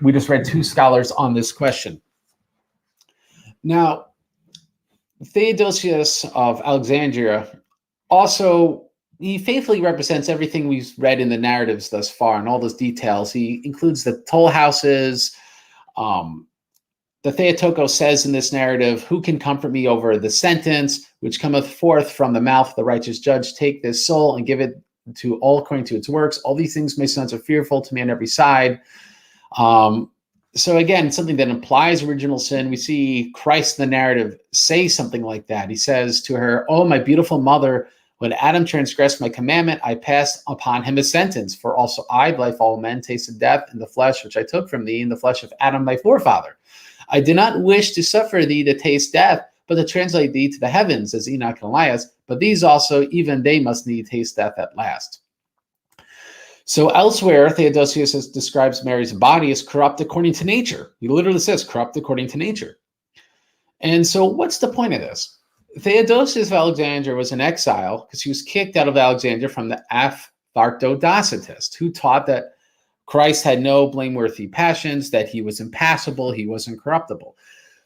We just read two scholars on this question. Now, Theodosius of Alexandria also, he faithfully represents everything we've read in the narratives thus far and all those details. He includes the toll houses. The Theotokos says in this narrative, who can comfort me over the sentence which cometh forth from the mouth of the righteous judge? Take this soul and give it to all according to its works. All these things, my sons, are fearful to me on every side. So again, something that implies original sin. We see Christ in the narrative say something like that. He says to her, "Oh, my beautiful mother, when Adam transgressed my commandment, I passed upon him a sentence. For also I, like all men, tasted death in the flesh, which I took from thee, in the flesh of Adam thy forefather. I did not wish to suffer thee to taste death, but to translate thee to the heavens, as Enoch and Elias. But these also, even they must need taste death at last." So elsewhere, Theodosius describes Mary's body as corrupt according to nature. He literally says corrupt according to nature. And so what's the point of this? Theodosius of Alexandria was in exile because he was kicked out of Alexandria from the Aphthartodocetists, who taught that Christ had no blameworthy passions, that he was impassible, he was incorruptible.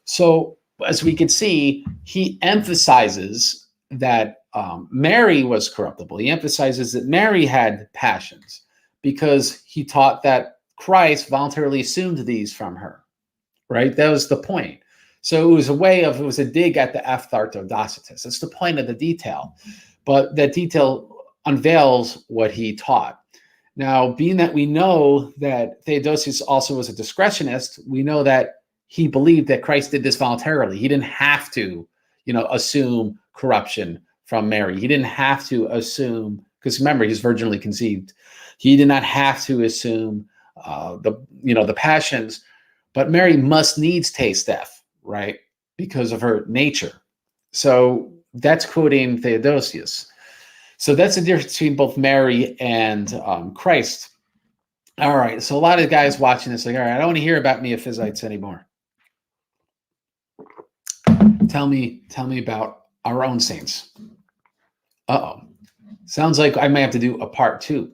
So as we can see, he emphasizes that Mary was corruptible. He emphasizes that Mary had passions, because he taught that Christ voluntarily assumed these from her, right? That was the point. So it was a dig at the Theotokos. That's the point of the detail. But that detail unveils what he taught. Now, being that we know that Theodosius also was a discretionist, we know that he believed that Christ did this voluntarily. He didn't have to, assume corruption from Mary. He didn't have to assume, because remember, he's virginally conceived. He did not have to assume the passions, but Mary must needs taste death, right? Because of her nature. So that's quoting Theodosius. So that's the difference between both Mary and Christ. All right. So a lot of guys watching this, like, all right, I don't want to hear about Miaphysites anymore. Tell me about our own saints. Sounds like I might have to do a part 2.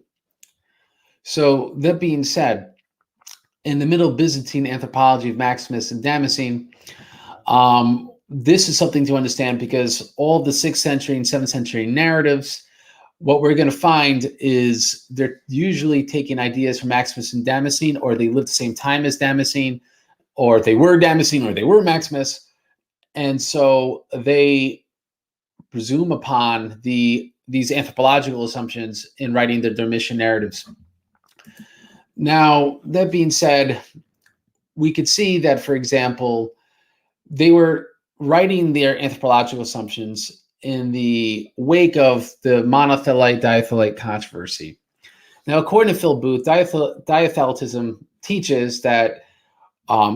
So that being said, in the Middle Byzantine anthropology of Maximus and Damascene, this is something to understand because all the 6th century and 7th century narratives, what we're going to find is they're usually taking ideas from Maximus and Damascene, or they lived the same time as Damascene, or they were Damascene, or they were Maximus. And so they presume upon these anthropological assumptions in writing their Dormition narratives. Now, that being said, we could see that, for example, they were writing their anthropological assumptions in the wake of the monothelite-diathelite controversy. Now, according to Phil Booth, diatheletism teaches that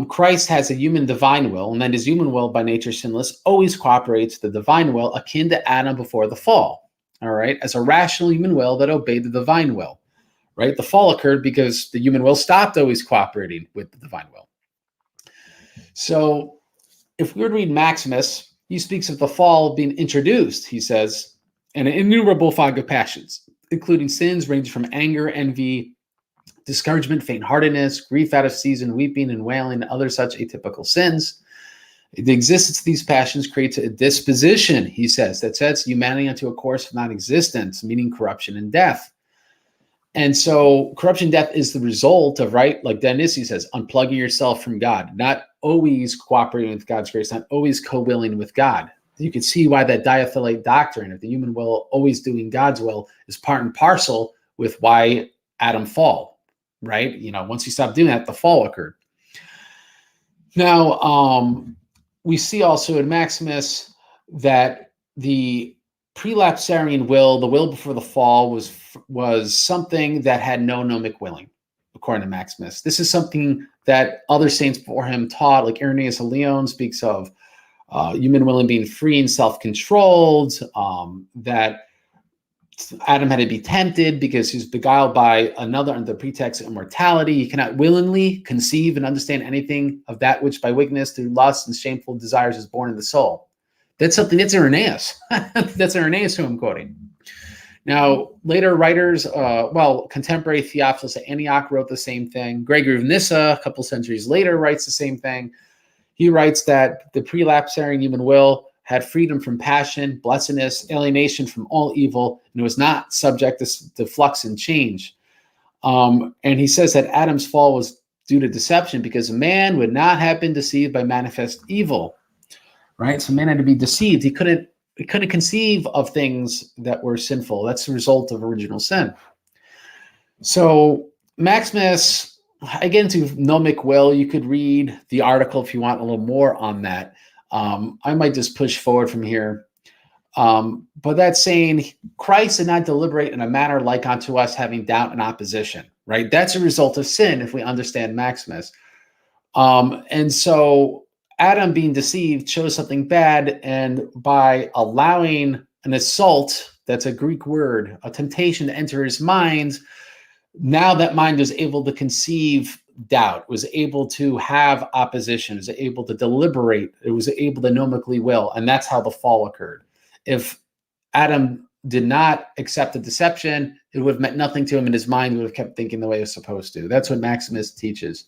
Christ has a human divine will, and that his human will, by nature sinless, always cooperates the divine will, akin to Adam before the fall, all right, as a rational human will that obeyed the divine will, right? The fall occurred because the human will stopped always cooperating with the divine will. So if we were to read Maximus, he speaks of the fall being introduced, he says, an innumerable fog of passions, including sins ranging from anger, envy, discouragement, faint-heartedness, grief out of season, weeping and wailing, and other such atypical sins. The existence of these passions creates a disposition, he says, that sets humanity onto a course of non-existence, meaning corruption and death. And so corruption and death is the result of, right, like Dionysius says, unplugging yourself from God, not always cooperating with God's grace, not always co-willing with God. You can see why that diathelite doctrine of the human will always doing God's will is part and parcel with why Adam fall, right? Once he stopped doing that, the fall occurred. Now, we see also in Maximus that the prelapsarian will, the will before the fall, was something that had no gnomic willing, according to Maximus. This is something that other saints before him taught, like Irenaeus of Lyon speaks of human willing being free and self-controlled, that Adam had to be tempted because he's beguiled by another under the pretext of immortality. He cannot willingly conceive and understand anything of that which by weakness through lust and shameful desires is born in the soul. That's Irenaeus. That's Irenaeus who I'm quoting. Now, later writers, contemporary Theophilus of Antioch wrote the same thing. Gregory of Nyssa, a couple centuries later, writes the same thing. He writes that the prelapsarian human will had freedom from passion, blessedness, alienation from all evil, and was not subject to flux and change. And he says that Adam's fall was due to deception because man would not have been deceived by manifest evil, right? So man had to be deceived. He couldn't conceive of things that were sinful. That's the result of original sin. So Maximus, again, to gnomic will, you could read the article if you want a little more on that. I might just push forward from here. But that's saying Christ did not deliberate in a manner like unto us, having doubt and opposition, right? That's a result of sin if we understand Maximus. And so Adam being deceived chose something bad, and by allowing an assault, that's a Greek word, a temptation to enter his mind, now that mind was able to conceive doubt, was able to have opposition, was able to deliberate, it was able to gnomically will, and that's how the fall occurred. If Adam did not accept the deception, it would have meant nothing to him, and his mind would have kept thinking the way it was supposed to. That's what Maximus teaches.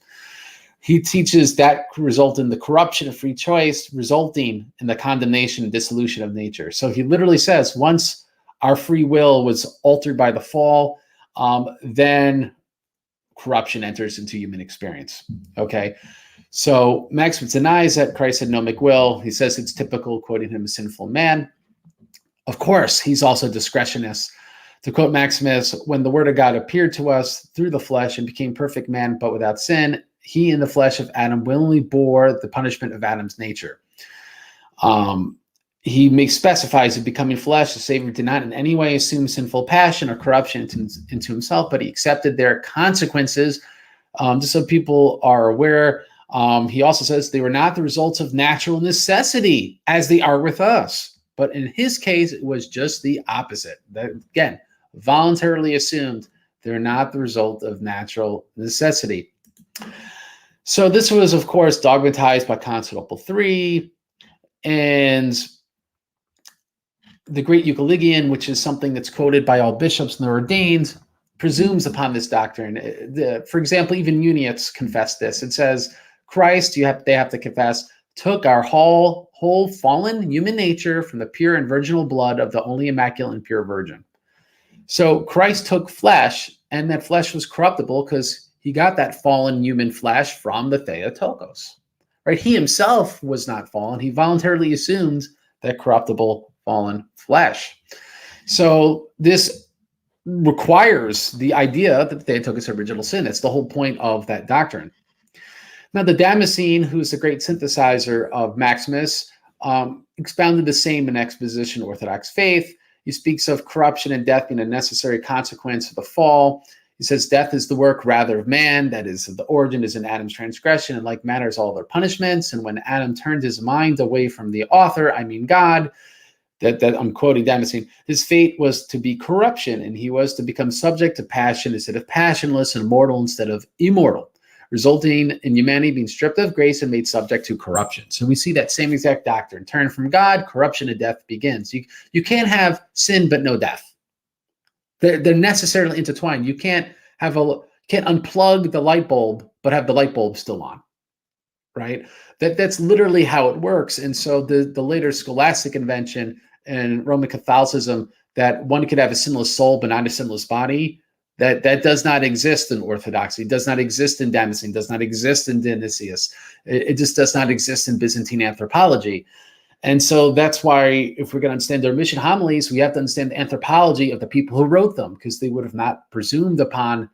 He teaches that result in the corruption of free choice, resulting in the condemnation and dissolution of nature. So he literally says, once our free will was altered by the fall, then corruption enters into human experience. Okay. So Maximus denies that Christ had no will. He says it's typical, quoting him, a sinful man. Of course, he's also discretionist. To quote Maximus, when the word of God appeared to us through the flesh and became perfect man, but without sin, he in the flesh of Adam willingly bore the punishment of Adam's nature. He specifies that becoming flesh, the Savior did not in any way assume sinful passion or corruption into himself, but he accepted their consequences. Just so people are aware, he also says they were not the results of natural necessity, as they are with us. But in his case, it was just the opposite. That, again, voluntarily assumed they're not the result of natural necessity. So this was, of course, dogmatized by Constantinople III, and the Great Eutychian, which is something that's quoted by all bishops and their ordained, presumes upon this doctrine. For example, even Uniates confess this. It says, Christ, they have to confess, took our whole fallen human nature from the pure and virginal blood of the only immaculate and pure virgin. So Christ took flesh, and that flesh was corruptible because he got that fallen human flesh from the Theotokos. Right? He himself was not fallen. He voluntarily assumed that corruptible fallen flesh. So this requires the idea that the Theotokos are original sin. That's the whole point of that doctrine. Now, the Damascene, who's the great synthesizer of Maximus, expounded the same in Exposition of Orthodox Faith. He speaks of corruption and death being a necessary consequence of the fall. He says death is the work rather of man, that is, the origin is in Adam's transgression, and like manner is all their punishments. And when Adam turned his mind away from the author, I mean God, that I'm quoting Damascene, his fate was to be corruption, and he was to become subject to passion instead of passionless, and mortal instead of immortal, resulting in humanity being stripped of grace and made subject to corruption. So we see that same exact doctrine. Turn from God, corruption and death begins. You can't have sin but no death. They're necessarily intertwined. You can't unplug the light bulb but have the light bulb still on, right? That's literally how it works. And so the later scholastic invention in Roman Catholicism that one could have a sinless soul but not a sinless body, that does not exist in Orthodoxy, does not exist in Damascene, does not exist in Dionysius. It just does not exist in Byzantine anthropology. And so that's why if we're going to understand Dormition homilies, we have to understand the anthropology of the people who wrote them, because they would have not presumed upon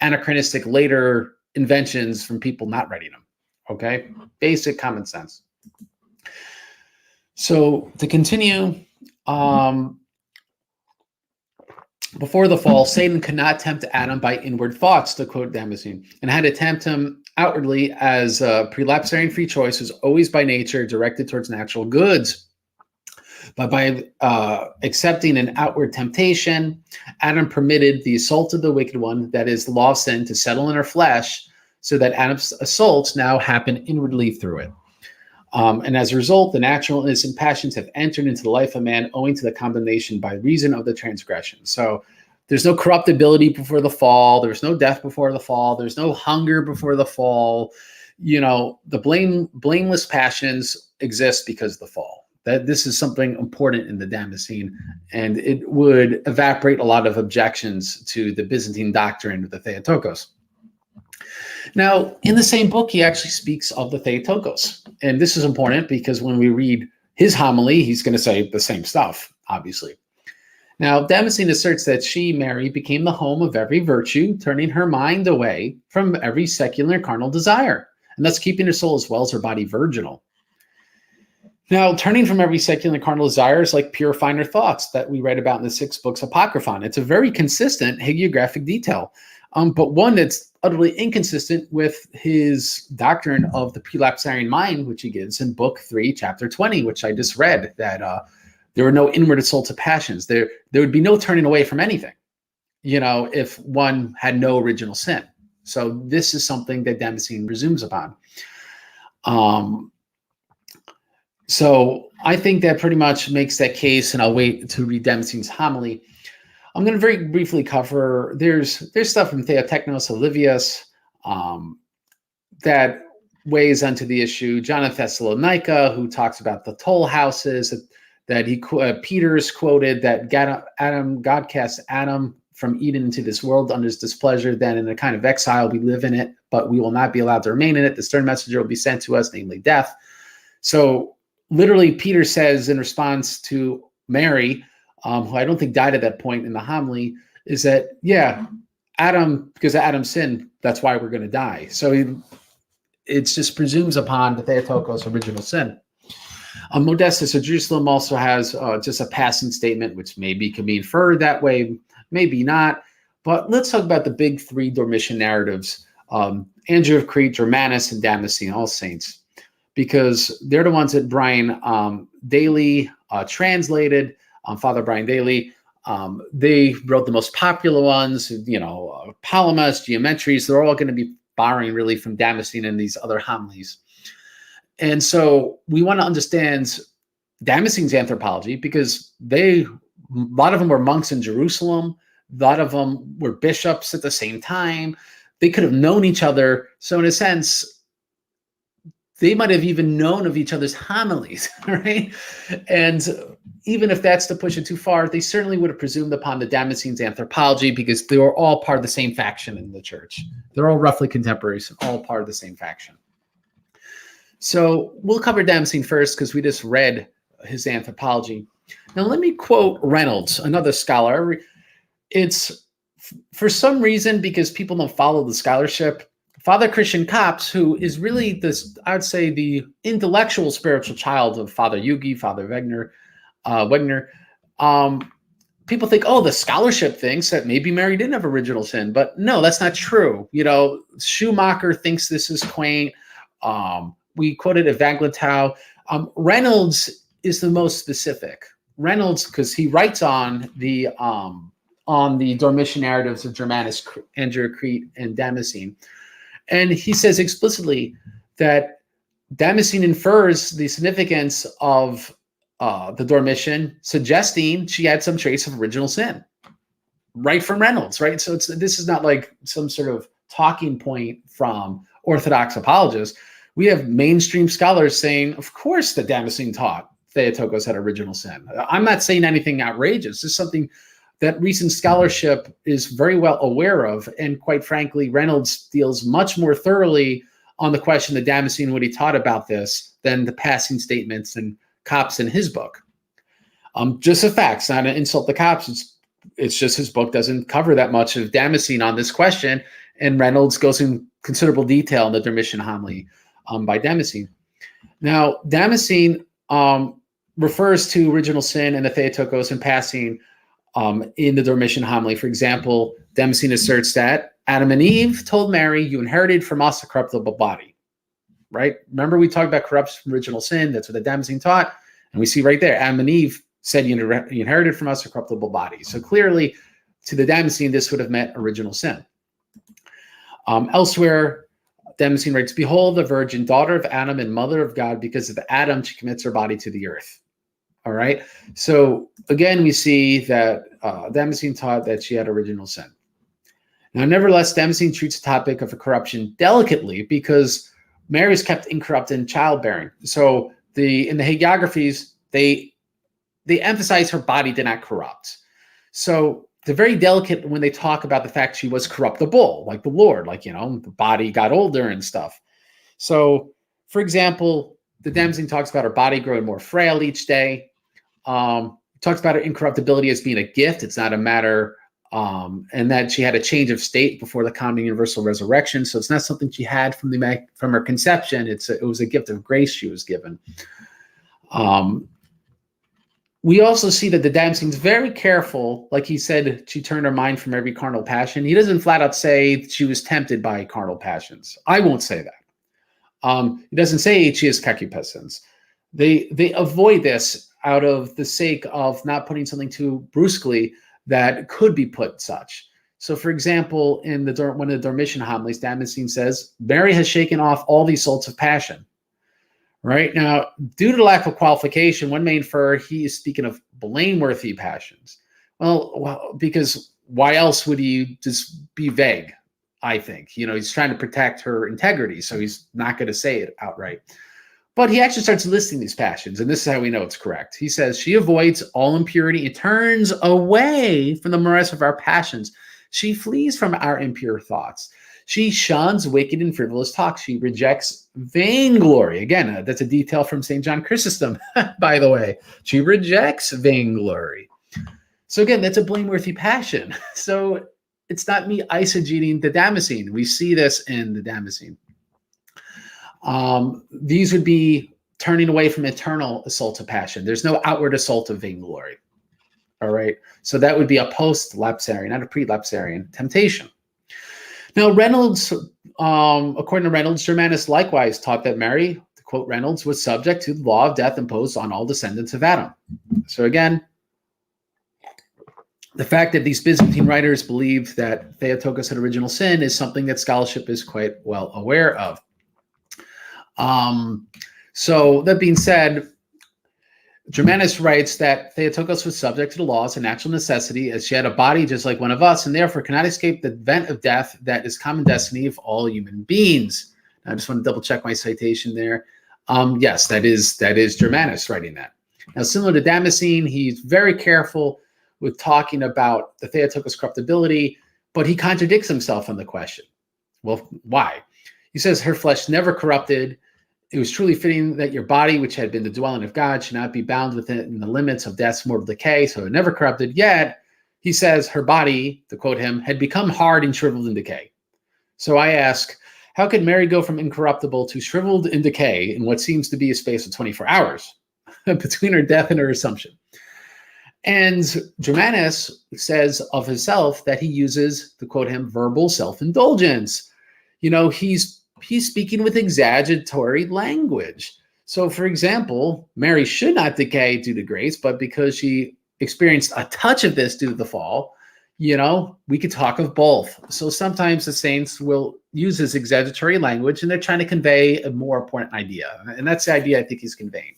anachronistic later inventions from people not writing them. Okay? Basic common sense. So to continue, before the fall, Satan could not tempt Adam by inward thoughts, to quote Damascene, and had to tempt him outwardly, as prelapsarian free choice was always by nature directed towards natural goods. But by accepting an outward temptation, Adam permitted the assault of the wicked one, that is, the law of sin, to settle in our flesh, so that Adam's assaults now happen inwardly through it. And as a result, the natural innocent passions have entered into the life of man owing to the condemnation by reason of the transgression. So there's no corruptibility before the fall. There's no death before the fall. There's no hunger before the fall. The blameless passions exist because of the fall. That this is something important in the Damascene, and it would evaporate a lot of objections to the Byzantine doctrine of the Theotokos. Now, in the same book, he actually speaks of the Theotokos. And this is important because when we read his homily, he's going to say the same stuff, obviously. Now, Damascene asserts that she, Mary, became the home of every virtue, turning her mind away from every secular carnal desire, and thus keeping her soul as well as her body virginal. Now, turning from every secular carnal desire is like purifying her thoughts that we read about in the 6 books Apocryphon. It's a very consistent hagiographic detail, but one that's utterly inconsistent with his doctrine of the prelapsarian mind, which he gives in Book 3, Chapter 20, which I just read, that there were no inward assaults of passions. There would be no turning away from anything, if one had no original sin. So this is something that Damascene presumes upon. So I think that pretty much makes that case, and I'll wait to read Damascene's homily. I'm going to very briefly cover, there's stuff from Theotokos Livius that weighs onto the issue. John of Thessalonica, who talks about the toll houses, that Peter's quoted that God cast Adam from Eden into this world under his displeasure, then in a kind of exile we live in it, but we will not be allowed to remain in it. The stern messenger will be sent to us, namely death. So literally Peter says in response to Mary, who I don't think died at that point in the homily, is that, yeah, Adam, because of Adam's sin, that's why we're going to die. So it just presumes upon the Theotokos original sin. Modestus of Jerusalem also has just a passing statement, which maybe can be inferred that way, maybe not. But let's talk about the big three Dormition narratives, Andrew of Crete, Germanus, and Damascene, all saints, because they're the ones that Brian Daly translated, Father Brian Daly. They wrote the most popular ones, Palamas, Geometries. They're all going to be borrowing really from Damascene and these other homilies. And so we want to understand Damascene's anthropology because a lot of them were monks in Jerusalem. A lot of them were bishops at the same time. They could have known each other. So in a sense, they might have even known of each other's homilies, right? And even if that's to push it too far, they certainly would have presumed upon the Damascene's anthropology because they were all part of the same faction in the church. They're all roughly contemporaries, all part of the same faction. So we'll cover Damascene first because we just read his anthropology. Now let me quote Reynolds, another scholar. It's for some reason, because people don't follow the scholarship, Father Christian Copps, who is really this, I would say, the intellectual spiritual child of Father Yugi, Father Wegner. People think, oh, the scholarship thinks that maybe Mary didn't have original sin, but no, that's not true. Schumacher thinks this is quaint. We quoted Evangelistau. Reynolds is the most specific. Reynolds, because he writes on the Dormition narratives of Germanus, Andrew of Crete, and Damascene. And he says explicitly that Damascene infers the significance of the Dormition, suggesting she had some trace of original sin, right from Reynolds, right? So this is not like some sort of talking point from Orthodox apologists. We have mainstream scholars saying, of course, that Damascene taught Theotokos had original sin. I'm not saying anything outrageous. This is something that recent scholarship is very well aware of. And quite frankly, Reynolds deals much more thoroughly on the question that Damascene, what he taught about this, than the passing statements and Copps in his book. Just a fact, it's not an insult to Copps. It's just his book doesn't cover that much of Damascene on this question. And Reynolds goes in considerable detail in the Dormition homily by Damascene. Now, Damascene refers to original sin and the Theotokos in passing in the Dormition homily. For example, Damascene asserts that Adam and Eve told Mary, you inherited from us a corruptible body, right? Remember we talked about corruption from original sin. That's what the Damascene taught. And we see right there, Adam and Eve said you inherited from us a corruptible body. So clearly to the Damascene, this would have meant original sin. Elsewhere, Damascene writes, behold, the virgin, daughter of Adam and mother of God, because of Adam, she commits her body to the earth. All right. So again, we see that Damascene taught that she had original sin. Now, nevertheless, Damascene treats the topic of a corruption delicately because Mary is kept incorrupt in childbearing. So in the hagiographies, they emphasize her body did not corrupt. So they're very delicate when they talk about the fact she was corruptible, like the Lord, like, the body got older and stuff. So, for example, the Damascene talks about her body growing more frail each day. Talks about her incorruptibility as being a gift. It's not a matter, and that she had a change of state before the common universal resurrection. So it's not something she had from her conception. It was a gift of grace she was given. We also see that the Damascene's very careful. Like he said, she turned her mind from every carnal passion. He doesn't flat out say she was tempted by carnal passions. I won't say that. He doesn't say she has concupiscence. They avoid this out of the sake of not putting something too brusquely that could be put such. So, for example, in one of the Dormition homilies, Damascene says, Mary has shaken off all the assaults of passion. Right now, due to lack of qualification, one may infer he is speaking of blameworthy passions. Well, because why else would he just be vague? I think, he's trying to protect her integrity, so he's not going to say it outright. But he actually starts listing these passions, and this is how we know it's correct. He says, she avoids all impurity and turns away from the morass of our passions. She flees from our impure thoughts. She shuns wicked and frivolous talk. She rejects vainglory. Again, that's a detail from St. John Chrysostom, by the way. She rejects vainglory. So again, that's a blameworthy passion. So it's not me eisegeting the Damascene. We see this in the Damascene. These would be turning away from internal assault of passion. There's no outward assault of vainglory. All right. So that would be a postlapsarian, not a prelapsarian temptation. Now, Reynolds, according to Reynolds, Germanus likewise taught that Mary, to quote Reynolds, was subject to the law of death imposed on all descendants of Adam. So again, the fact that these Byzantine writers believe that Theotokos had original sin is something that scholarship is quite well aware of. So that being said, Germanus writes that Theotokos was subject to the laws of natural necessity, as she had a body just like one of us, and therefore cannot escape the event of death that is common destiny of all human beings. I just want to double check my citation there. Yes, that is Germanus writing that. Now, similar to Damascene, he's very careful with talking about the Theotokos corruptibility, but he contradicts himself on the question. Well, why? He says, her flesh never corrupted. It was truly fitting that your body, which had been the dwelling of God, should not be bound within the limits of death's mortal decay. So it never corrupted. Yet, he says, her body, to quote him, had become hard and shriveled in decay. So I ask, how could Mary go from incorruptible to shriveled in decay in what seems to be a space of 24 hours between her death and her assumption? And Germanus says of himself that he uses, to quote him, verbal self-indulgence. You know, he's speaking with exaggeratory language. So, for example, Mary should not decay due to grace, but because she experienced a touch of this due to the fall, you know, we could talk of both. So sometimes the saints will use this exaggeratory language, and they're trying to convey a more important idea. And that's the idea I think he's conveying.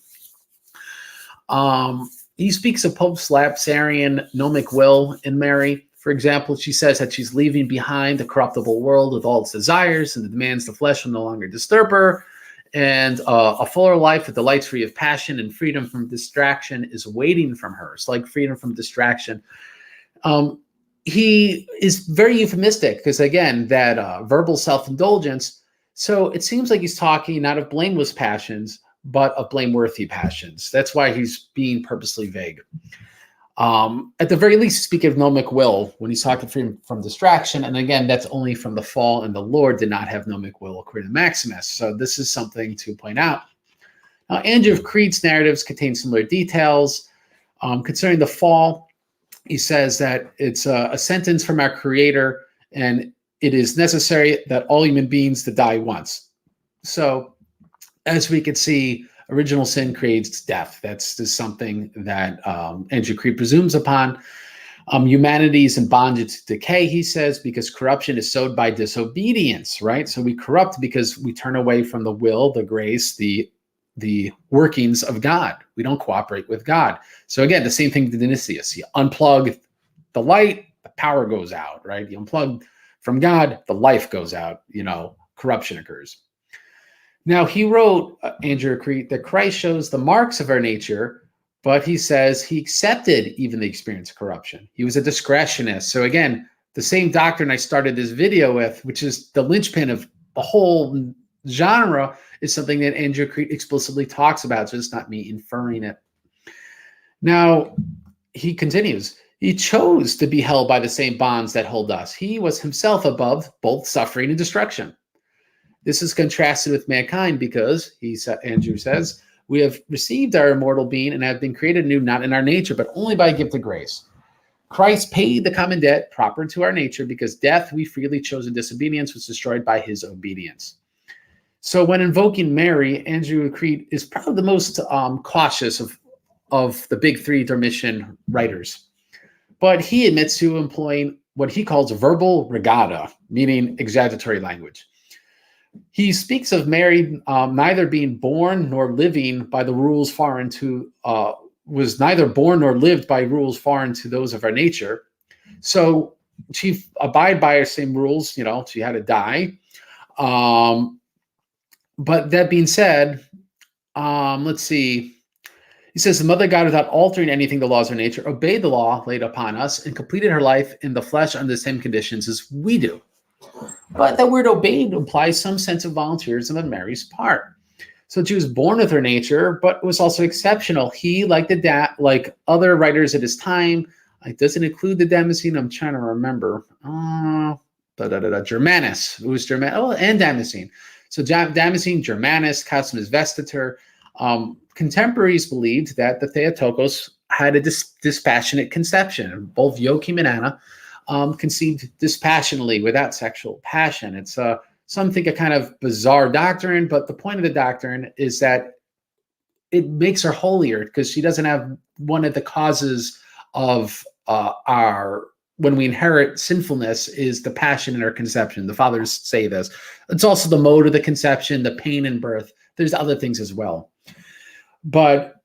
He speaks of postlapsarian gnomic will in Mary. For example, she says that she's leaving behind the corruptible world with all its desires and the demands the flesh will no longer disturb her. And a fuller life with delights free of passion and freedom from distraction is waiting from her. It's like freedom from distraction. He is very euphemistic because, again, that verbal self-indulgence. So it seems like he's talking not of blameless passions, but of blameworthy passions. That's why he's being purposely vague. At the very least, speak of gnomic will when he's talking freedom from distraction. And again, that's only from the fall, and the Lord did not have gnomic will according to Maximus. So this is something to point out. Now, Andrew of Crete's narratives contain similar details. Concerning the fall, he says that it's a sentence from our Creator, and it is necessary that all human beings to die once. So, as we can see, original sin creates death. That's just something that Andrew Crete presumes upon. Humanity is in bondage to decay, he says, because corruption is sowed by disobedience, right? So we corrupt because we turn away from the will, the grace, the workings of God. We don't cooperate with God. So again, the same thing to Dionysius. You unplug the light, the power goes out, right? You unplug from God, the life goes out, you know, corruption occurs. Now, he wrote, Andrew Crete, that Christ shows the marks of our nature, but he says he accepted even the experience of corruption. He was a discretionist. So again, the same doctrine I started this video with, which is the linchpin of the whole genre, is something that Andrew Crete explicitly talks about. So it's not me inferring it. Now, he continues, he chose to be held by the same bonds that hold us. He was himself above both suffering and destruction. This is contrasted with mankind because, Andrew says, we have received our immortal being and have been created anew, not in our nature, but only by a gift of grace. Christ paid the common debt proper to our nature because death we freely chose in disobedience was destroyed by his obedience. So when invoking Mary, Andrew Crete is probably the most cautious of the big three Dormition writers. But he admits to employing what he calls verbal regatta, meaning exaggeratory language. He speaks of Mary neither being born nor living by the rules foreign to, was neither born nor lived by rules foreign to those of our nature. So she abide by her same rules, you know, she had to die. But that being said, Let's see. He says, the mother God, without altering anything the laws of nature, obeyed the law laid upon us and completed her life in the flesh under the same conditions as we do. But that word obeyed implies some sense of volunteerism on Mary's part. So she was born with her nature, but was also exceptional. He, like other writers at his time, it doesn't include the Damascene. I'm trying to remember. Germanus. It was Germanus. Oh, and Damascene. So Damascene, Germanus, Cosmas Vestator. Contemporaries believed that the Theotokos had a dispassionate conception. Both Joachim and Anna conceived dispassionately without sexual passion. It's some think a kind of bizarre doctrine, but the point of the doctrine is that it makes her holier because she doesn't have one of the causes of when we inherit sinfulness is the passion in our conception. The fathers say this. It's also the mode of the conception, the pain in birth. There's other things as well. But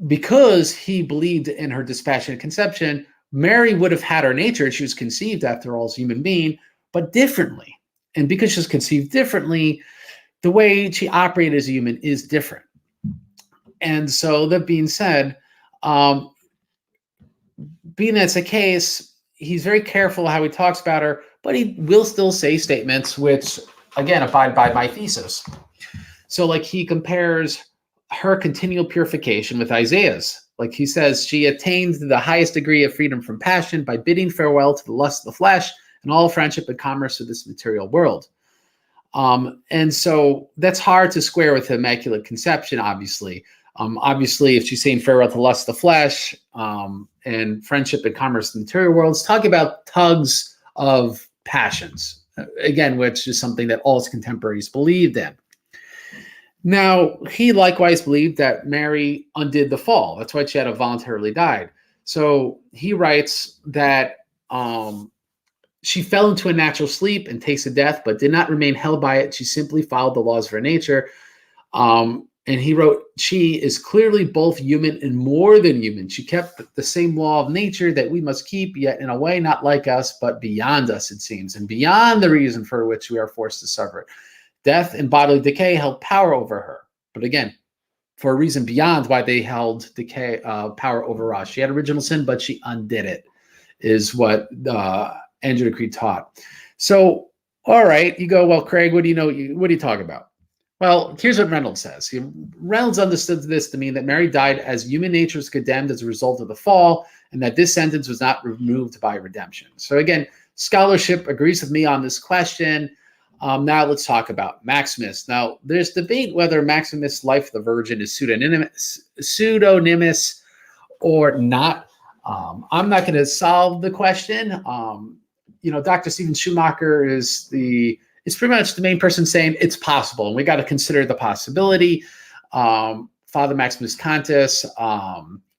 because he believed in her dispassionate conception, Mary would have had her nature. She was conceived, after all, as a human being, but differently. And because she was conceived differently, the way she operated as a human is different. And so that being said, being that's the case, he's very careful how he talks about her, but he will still say statements which, again, abide by my thesis. So like he compares her continual purification with Isaiah's. Like he says, she attained the highest degree of freedom from passion by bidding farewell to the lust of the flesh and all friendship and commerce of this material world. And so that's hard to square with the Immaculate Conception, obviously. Obviously, if she's saying farewell to lust of the flesh and friendship and commerce in the material world, it's talking about tugs of passions, again, which is something that all his contemporaries believed in. Now, he likewise believed that Mary undid the fall. That's why she had to voluntarily died. So he writes that she fell into a natural sleep and tasted death, but did not remain held by it. She simply followed the laws of her nature. And he wrote, she is clearly both human and more than human. She kept the same law of nature that we must keep, yet in a way not like us, but beyond us, it seems, and beyond the reason for which we are forced to suffer it. Death and bodily decay held power over her. But again, for a reason beyond why they held decay power over us. She had original sin, but she undid it, is what Andrew de Crete taught. So, all right, you go, well, Craig, what do you know? What are you talking about? Well, here's what Reynolds says. Reynolds understood this to mean that Mary died as human nature was condemned as a result of the fall, and that this sentence was not removed by redemption. So again, scholarship agrees with me on this question. Now let's talk about Maximus. Now, there's debate whether Maximus' Life of the Virgin is pseudonymous or not. I'm not going to solve the question. Dr. Stephen Schumacher is pretty much the main person saying it's possible, and we got to consider the possibility. Father Maximus Cantus,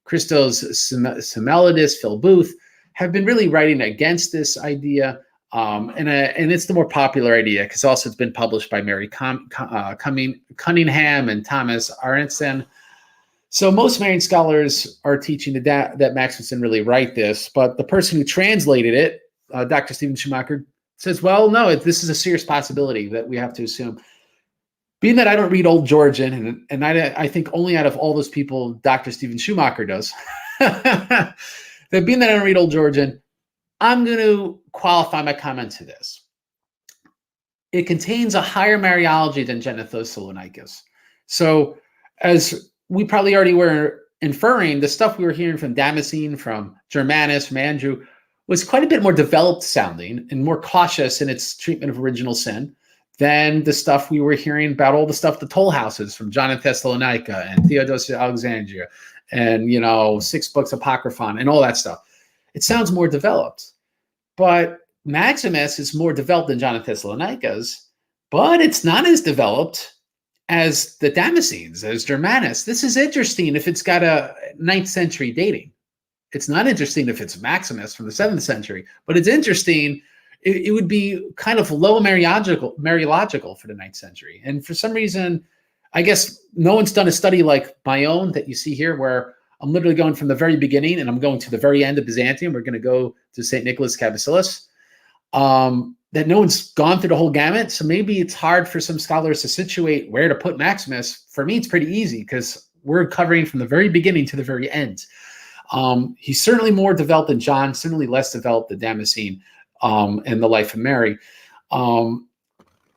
Christos Semelides, Phil Booth have been really writing against this idea. And it's the more popular idea because also it's been published by Mary Cunningham and Thomas Aronson. So most Marian scholars are teaching that Maximus didn't really write this, but the person who translated it, Dr. Stephen Schumacher, says, well, no, this is a serious possibility that we have to assume. Being that I don't read Old Georgian, and I think only out of all those people, Dr. Stephen Schumacher does, that being that I don't read Old Georgian, I'm going to qualify my comment to this. It contains a higher Mariology than Genesis Thessalonicus. So as we probably already were inferring, the stuff we were hearing from Damascene, from Germanus, from Andrew, was quite a bit more developed sounding and more cautious in its treatment of original sin than the stuff we were hearing about all the stuff, the toll houses from John of Thessalonica and Theodosius of Alexandria and, 6 books Apocryphon and all that stuff. It sounds more developed. But Maximus is more developed than John of Thessalonicus, but it's not as developed as the Damascenes, as Germanus. This is interesting if it's got a 9th century dating. It's not interesting if it's Maximus from the 7th century, but it's interesting. It would be kind of low Mariological for the 9th century. And for some reason, I guess no one's done a study like my own that you see here, where I'm literally going from the very beginning and I'm going to the very end of Byzantium. We're going to go to St. Nicholas Cavacillus. that no one's gone through the whole gamut. So maybe it's hard for some scholars to situate where to put Maximus. For me, it's pretty easy because we're covering from the very beginning to the very end. He's certainly more developed than John, certainly less developed than Damascene in the life of Mary.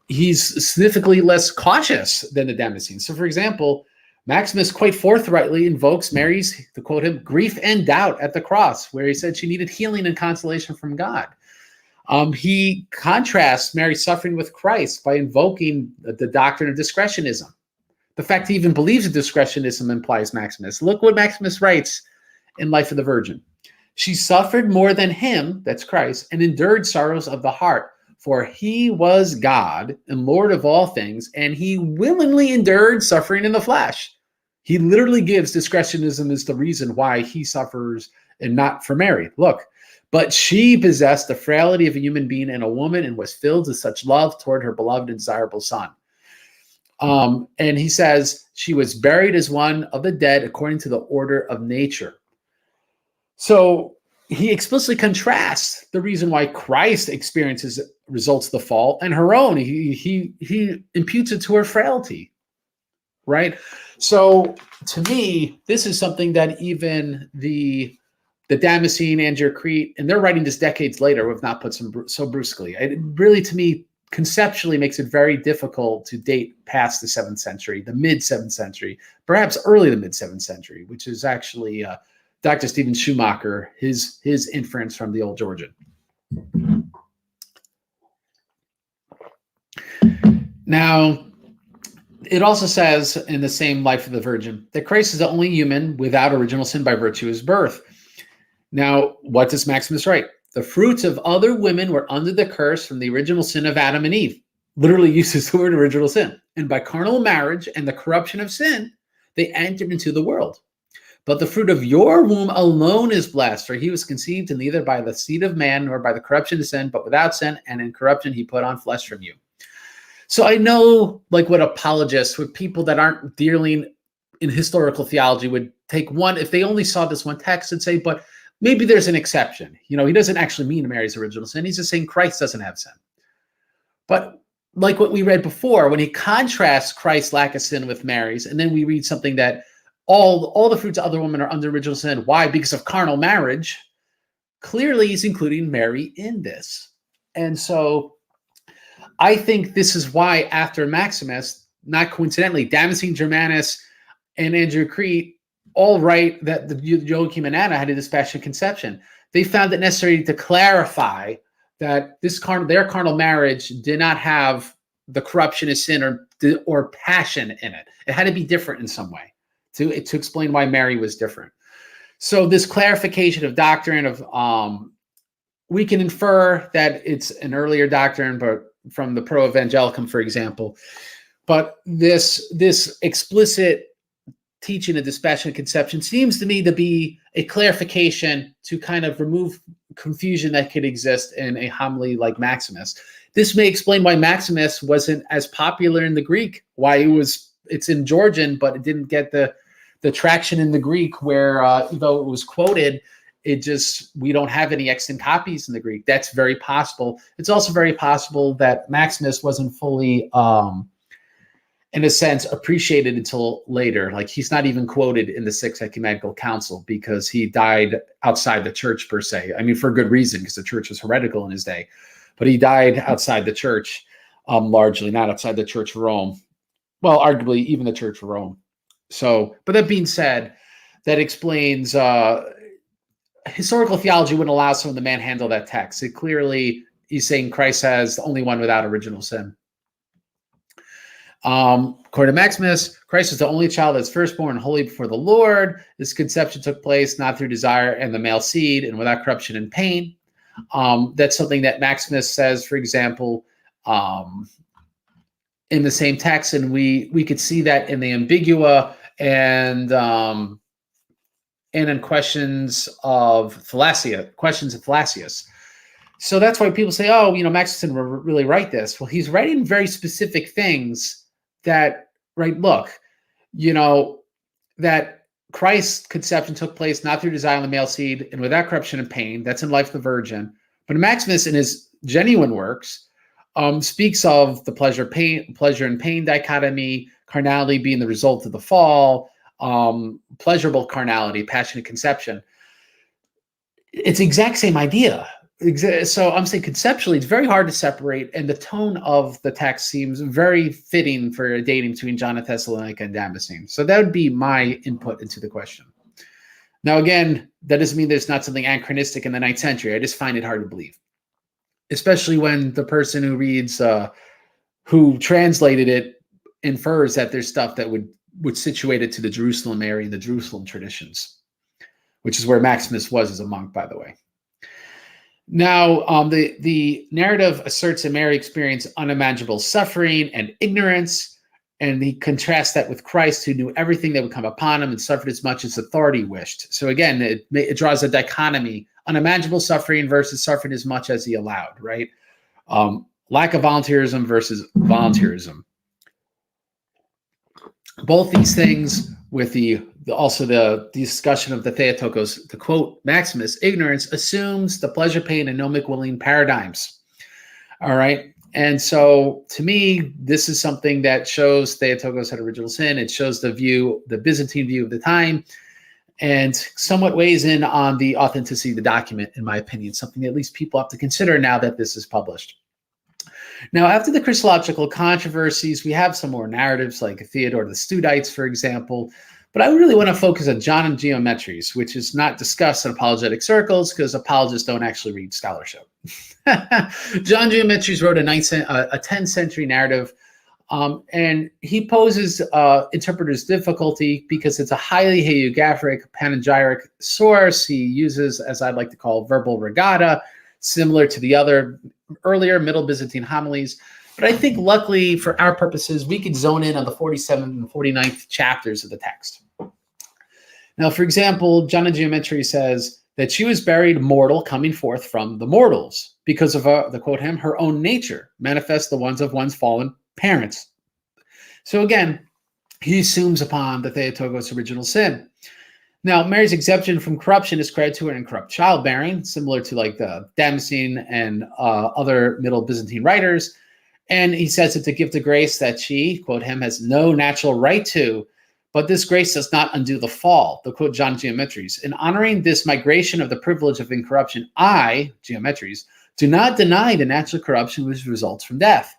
He's significantly less cautious than the Damascene. So, for example, Maximus quite forthrightly invokes Mary's, to quote him, grief and doubt at the cross, where he said she needed healing and consolation from God. He contrasts Mary's suffering with Christ by invoking the doctrine of discretionism. The fact he even believes in discretionism implies Maximus. Look what Maximus writes in Life of the Virgin. She suffered more than him, that's Christ, and endured sorrows of the heart. For he was God and Lord of all things, and he willingly endured suffering in the flesh. He literally gives discretionism as the reason why he suffers and not for Mary. Look, but she possessed the frailty of a human being and a woman and was filled with such love toward her beloved and desirable son. And he says, she was buried as one of the dead according to the order of nature. So he explicitly contrasts the reason why Christ experiences results of the fall and her own. He imputes it to her frailty, right? So to me, this is something that even the Damascene and Crete, and they're writing this decades later, have not put so brusquely. It really, to me, conceptually makes it very difficult to date past the 7th century, the mid-7th century, perhaps early the mid-7th century, which is actually Dr. Stephen Schumacher, his inference from the Old Georgian. Now, it also says in the same Life of the Virgin that Christ is the only human without original sin by virtue of his birth. Now, what does Maximus write? The fruits of other women were under the curse from the original sin of Adam and Eve. Literally uses the word original sin. And by carnal marriage and the corruption of sin, they entered into the world. But the fruit of your womb alone is blessed, for he was conceived neither by the seed of man nor by the corruption of sin, but without sin, and in corruption he put on flesh from you. So I know, like, what apologists, what people that aren't dealing in historical theology would take one, if they only saw this one text, and say, but maybe there's an exception. You know, he doesn't actually mean Mary's original sin. He's just saying Christ doesn't have sin. But like what we read before, when he contrasts Christ's lack of sin with Mary's, and then we read something that all the fruits of other women are under original sin. Why? Because of carnal marriage. Clearly, he's including Mary in this. And so I think this is why after Maximus, not coincidentally, Damascene, Germanus, and Andrew Crete all write that the Joachim and Anna had a dispassionate conception. They found it necessary to clarify that their carnal marriage did not have the corruption of sin or passion in it. It had to be different in some way to explain why Mary was different. So this clarification of doctrine we can infer that it's an earlier doctrine, but from the Pro-Evangelicum, for example. But this explicit teaching of dispassionate conception seems to me to be a clarification to kind of remove confusion that could exist in a homily like Maximus. This may explain why Maximus wasn't as popular in the Greek, why it's in Georgian, but it didn't get the traction in the Greek, where though it was quoted, we don't have any extant copies in the Greek. That's very possible. It's also very possible that Maximus wasn't fully in a sense appreciated until later. Like, he's not even quoted in the Sixth Ecumenical Council because he died outside the church per se. I mean, for good reason, because the church was heretical in his day, but he died outside the church, largely not outside the Church of Rome. Well, arguably even the Church of Rome. So, but that being said, that explains historical theology wouldn't allow someone to manhandle that text. It clearly, he's saying Christ has the only one without original sin. According to Maximus, Christ is the only child that's firstborn and holy before the Lord. This conception took place not through desire and the male seed and without corruption and pain. That's something that Maximus says, for example, in the same text, and we could see that in the Ambigua and in questions of Thalassius. So that's why people say, oh, Maximus didn't really write this. Well, he's writing very specific things that, right, look, that Christ's conception took place not through desire in the male seed and without corruption and pain. That's in Life of the Virgin. But Maximus, in his genuine works, speaks of the pleasure and pain dichotomy, carnality being the result of the fall, pleasurable carnality, passionate conception. It's the exact same idea. So I'm saying conceptually, it's very hard to separate, and the tone of the text seems very fitting for a dating between John of Thessalonica and Damascene. So that would be my input into the question. Now, again, that doesn't mean there's not something anachronistic in the 9th century. I just find it hard to believe, especially when the person who reads, who translated it, infers that there's stuff that would situate it to the Jerusalem area and the Jerusalem traditions, which is where Maximus was as a monk, by the way. Now, the narrative asserts that Mary experienced unimaginable suffering and ignorance, and he contrasts that with Christ, who knew everything that would come upon him and suffered as much as authority wished. So again, it draws a dichotomy: unimaginable suffering versus suffering as much as he allowed, right? Lack of voluntarism versus voluntarism. Both these things, with also the discussion of the Theotokos, the quote, Maximus, ignorance assumes the pleasure, pain, and nomic willing paradigms. All right. And so to me, this is something that shows Theotokos had original sin. It shows the Byzantine view of the time, and somewhat weighs in on the authenticity of the document, in my opinion, something that at least people have to consider now that this is published. Now, after the Christological controversies, we have some more narratives like Theodore the Studites, for example. But I really want to focus on John of Geometries, which is not discussed in apologetic circles because apologists don't actually read scholarship. John Geometries wrote a 10th century narrative, and he poses interpreters difficulty because it's a highly hagiographic, panegyric source. He uses, as I'd like to call, verbal regatta, similar to the other earlier Middle Byzantine homilies. But I think luckily for our purposes, we could zone in on the 47th and 49th chapters of the text. Now, for example, John of Geometry says that she was buried mortal, coming forth from the mortals because of, the quote him, her own nature, manifest the ones of one's fallen parents. So again, he assumes upon the Theotokos original sin. Now, Mary's exemption from corruption is credited to her incorrupt childbearing, similar to like the Damascene and other Middle Byzantine writers. And he says it's a gift of grace that she, quote him, has no natural right to, but this grace does not undo the fall, the quote John Geometries. In honoring this migration of the privilege of incorruption, I, Geometries, do not deny the natural corruption which results from death.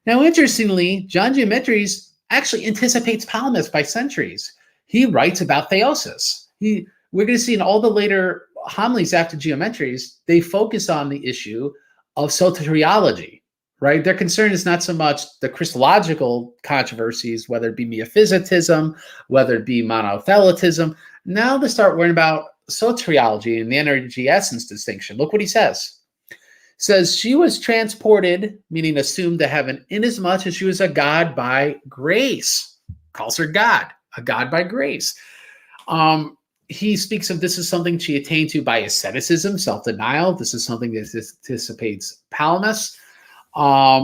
Now, interestingly, John Geometries actually anticipates Palamas by centuries. He writes about theosis. We're going to see in all the later homilies after Geometries, they focus on the issue of soteriology, right? Their concern is not so much the Christological controversies, whether it be meophysitism, whether it be monothelitism. Now they start worrying about soteriology and the energy essence distinction. Look what he says. He says, she was transported, meaning assumed to heaven, inasmuch as she was a God by grace. Calls her God, a God by grace. He speaks of this as something she attained to by asceticism, self-denial. This is something that anticipates Palamas,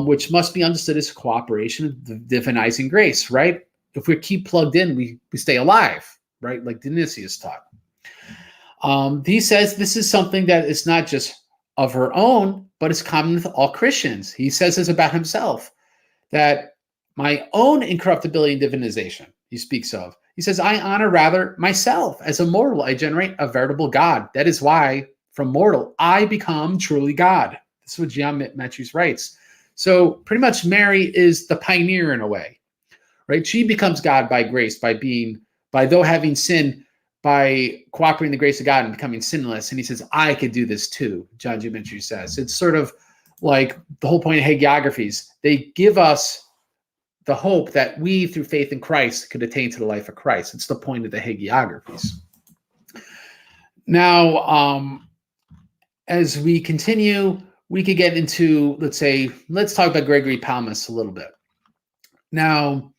which must be understood as cooperation of the divinizing grace, right? If we keep plugged in, we stay alive, right? Like Dionysius taught. He says this is something that is not just of her own, but it's common with all Christians. He says this about himself, that my own incorruptibility and divinization, he speaks of. He says, I honor rather myself. As a mortal, I generate a veritable God. That is why from mortal, I become truly God. This is what Geometries writes. So pretty much Mary is the pioneer in a way, right? She becomes God by grace, by though having sinned, by cooperating the grace of God and becoming sinless. And he says, I could do this too, John Geometry says. It's sort of like the whole point of hagiographies. They give us the hope that we, through faith in Christ, could attain to the life of Christ. It's the point of the hagiographies. Now, as we continue, we could get into, let's talk about Gregory Palamas a little bit. Now,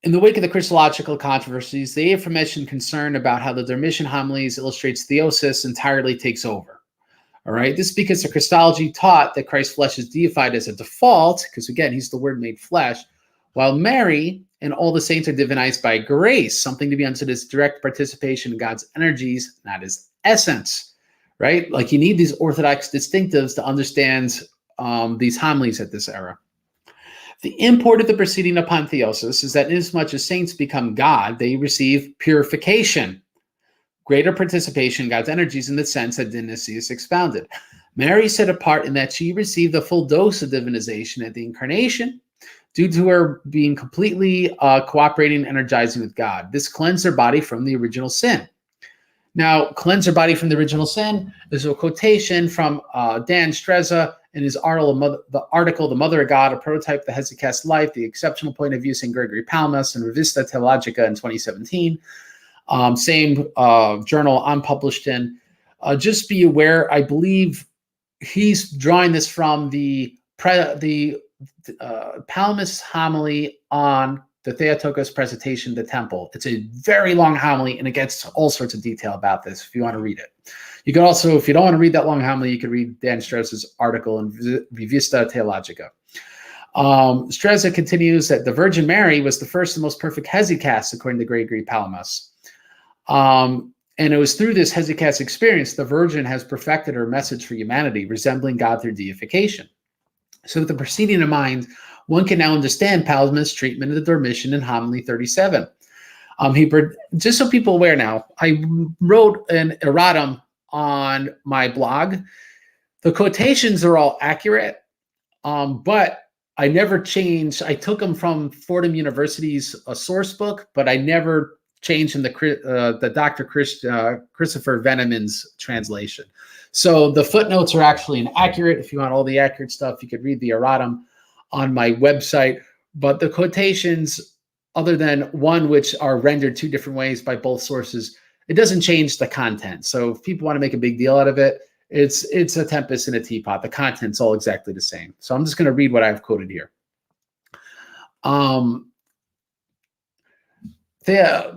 in the wake of the Christological controversies, the aforementioned concern about how the Dormition homilies illustrates theosis entirely takes over. All right, this is because the Christology taught that Christ's flesh is deified as a default, because again, he's the Word made flesh, while Mary and all the saints are divinized by grace, something to be understood as direct participation in God's energies, not his essence, right? Like you need these orthodox distinctives to understand these homilies at this era. The import of the proceeding upon theosis is that inasmuch as saints become God, they receive purification, greater participation in God's energies in the sense that Dionysius expounded. Mary set apart in that she received the full dose of divinization at the incarnation due to her being completely cooperating and energizing with God. This cleansed her body from the original sin. Now, cleanse her body from the original sin is a quotation from Dan Streza in his article, The Mother of God, a prototype of the Hesychast life, the exceptional point of view, St. Gregory Palamas, and Revista Theologica in 2017. Same journal I'm published in. Just be aware, I believe he's drawing this from the Palamas homily on the Theotokos presentation of the temple. It's a very long homily, and it gets all sorts of detail about this if you want to read it. You can also, if you don't want to read that long homily, you can read Dan Streza's article in Revista Theologica. Streza continues that the Virgin Mary was the first and most perfect hesychast, according to Gregory Palamas. And it was through this hesychast experience the Virgin has perfected her message for humanity, resembling God through deification. So with the proceeding in mind, one can now understand Palamas' treatment of the Dormition in Homily 37. Just so people are aware now, I wrote an erratum on my blog. The quotations are all accurate, but I never changed. I took them from Fordham University's source book, but I never changed in the Dr. Christopher Veneman's translation. So the footnotes are actually inaccurate. If you want all the accurate stuff, you could read the erratum on my website. But the quotations, other than one which are rendered two different ways by both sources, it doesn't change the content. So if people want to make a big deal out of it, it's a tempest in a teapot. The content's all exactly the same. So I'm just going to read what I've quoted here.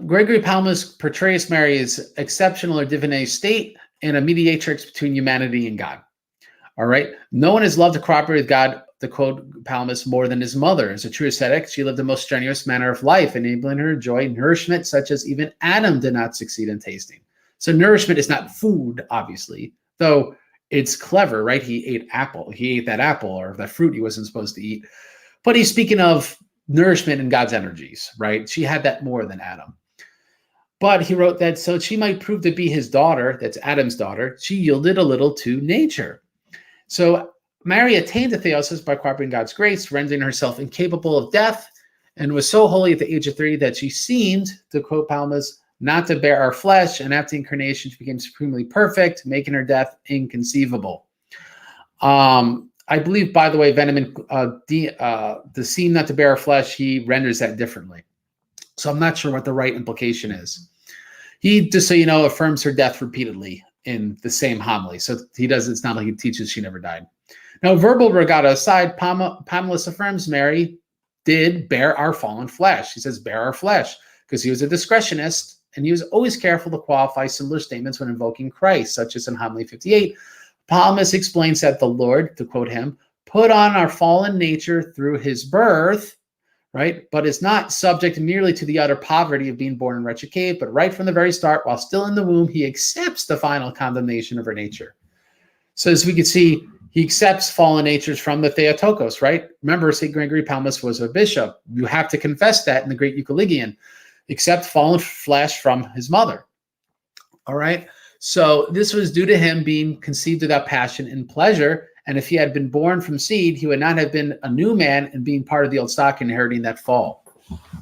Gregory Palamas portrays Mary as exceptional or divinate state and a mediatrix between humanity and God. All right. No one has loved to cooperate with God, to quote Palamas, more than his mother. As a true ascetic, she lived a most strenuous manner of life, enabling her to enjoy nourishment such as even Adam did not succeed in tasting. So nourishment is not food, obviously, though it's clever, right? He ate that apple or that fruit he wasn't supposed to eat. But he's speaking of nourishment in God's energies, right? She had that more than Adam. But he wrote that so she might prove to be his daughter, that's Adam's daughter, she yielded a little to nature. So Mary attained to theosis by cooperating God's grace, rendering herself incapable of death, and was so holy at the age of 3 that she seemed, to quote Palamas, not to bear our flesh, and after incarnation she became supremely perfect, making her death inconceivable. I believe, by the way, Veneman, the seem not to bear our flesh, he renders that differently. So I'm not sure what the right implication is. He, just so you know, affirms her death repeatedly in the same homily. So he does, it's not like he teaches she never died. Now, verbal regatta aside, Palamas affirms Mary did bear our fallen flesh. He says, bear our flesh, because he was a discretionist, and he was always careful to qualify similar statements when invoking Christ, such as in Homily 58. Palamas explains that the Lord, to quote him, put on our fallen nature through his birth, right? But is not subject merely to the utter poverty of being born in wretched cave, but right from the very start, while still in the womb, he accepts the final condemnation of her nature. So as we can see, he accepts fallen natures from the Theotokos, right? Remember, St. Gregory Palamas was a bishop. You have to confess that in the Great Euclidean. Accept fallen flesh from his mother. All right? So this was due to him being conceived without passion and pleasure. And if he had been born from seed, he would not have been a new man and being part of the old stock, inheriting that fall.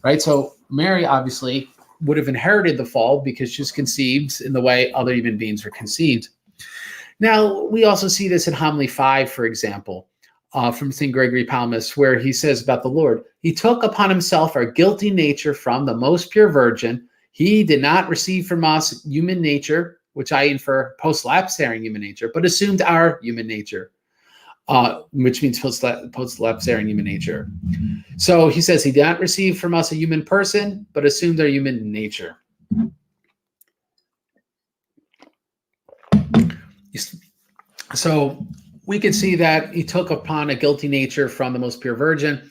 Right? So Mary obviously would have inherited the fall because she's conceived in the way other human beings were conceived. Now, we also see this in Homily 5, for example, from St. Gregory Palamas, where he says about the Lord, he took upon himself our guilty nature from the most pure virgin. He did not receive from us human nature, which I infer postlapsarian human nature, but assumed our human nature, which means postlapsarian human nature. So he says he did not receive from us a human person, but assumed our human nature. So we can see that he took upon a guilty nature from the most pure virgin.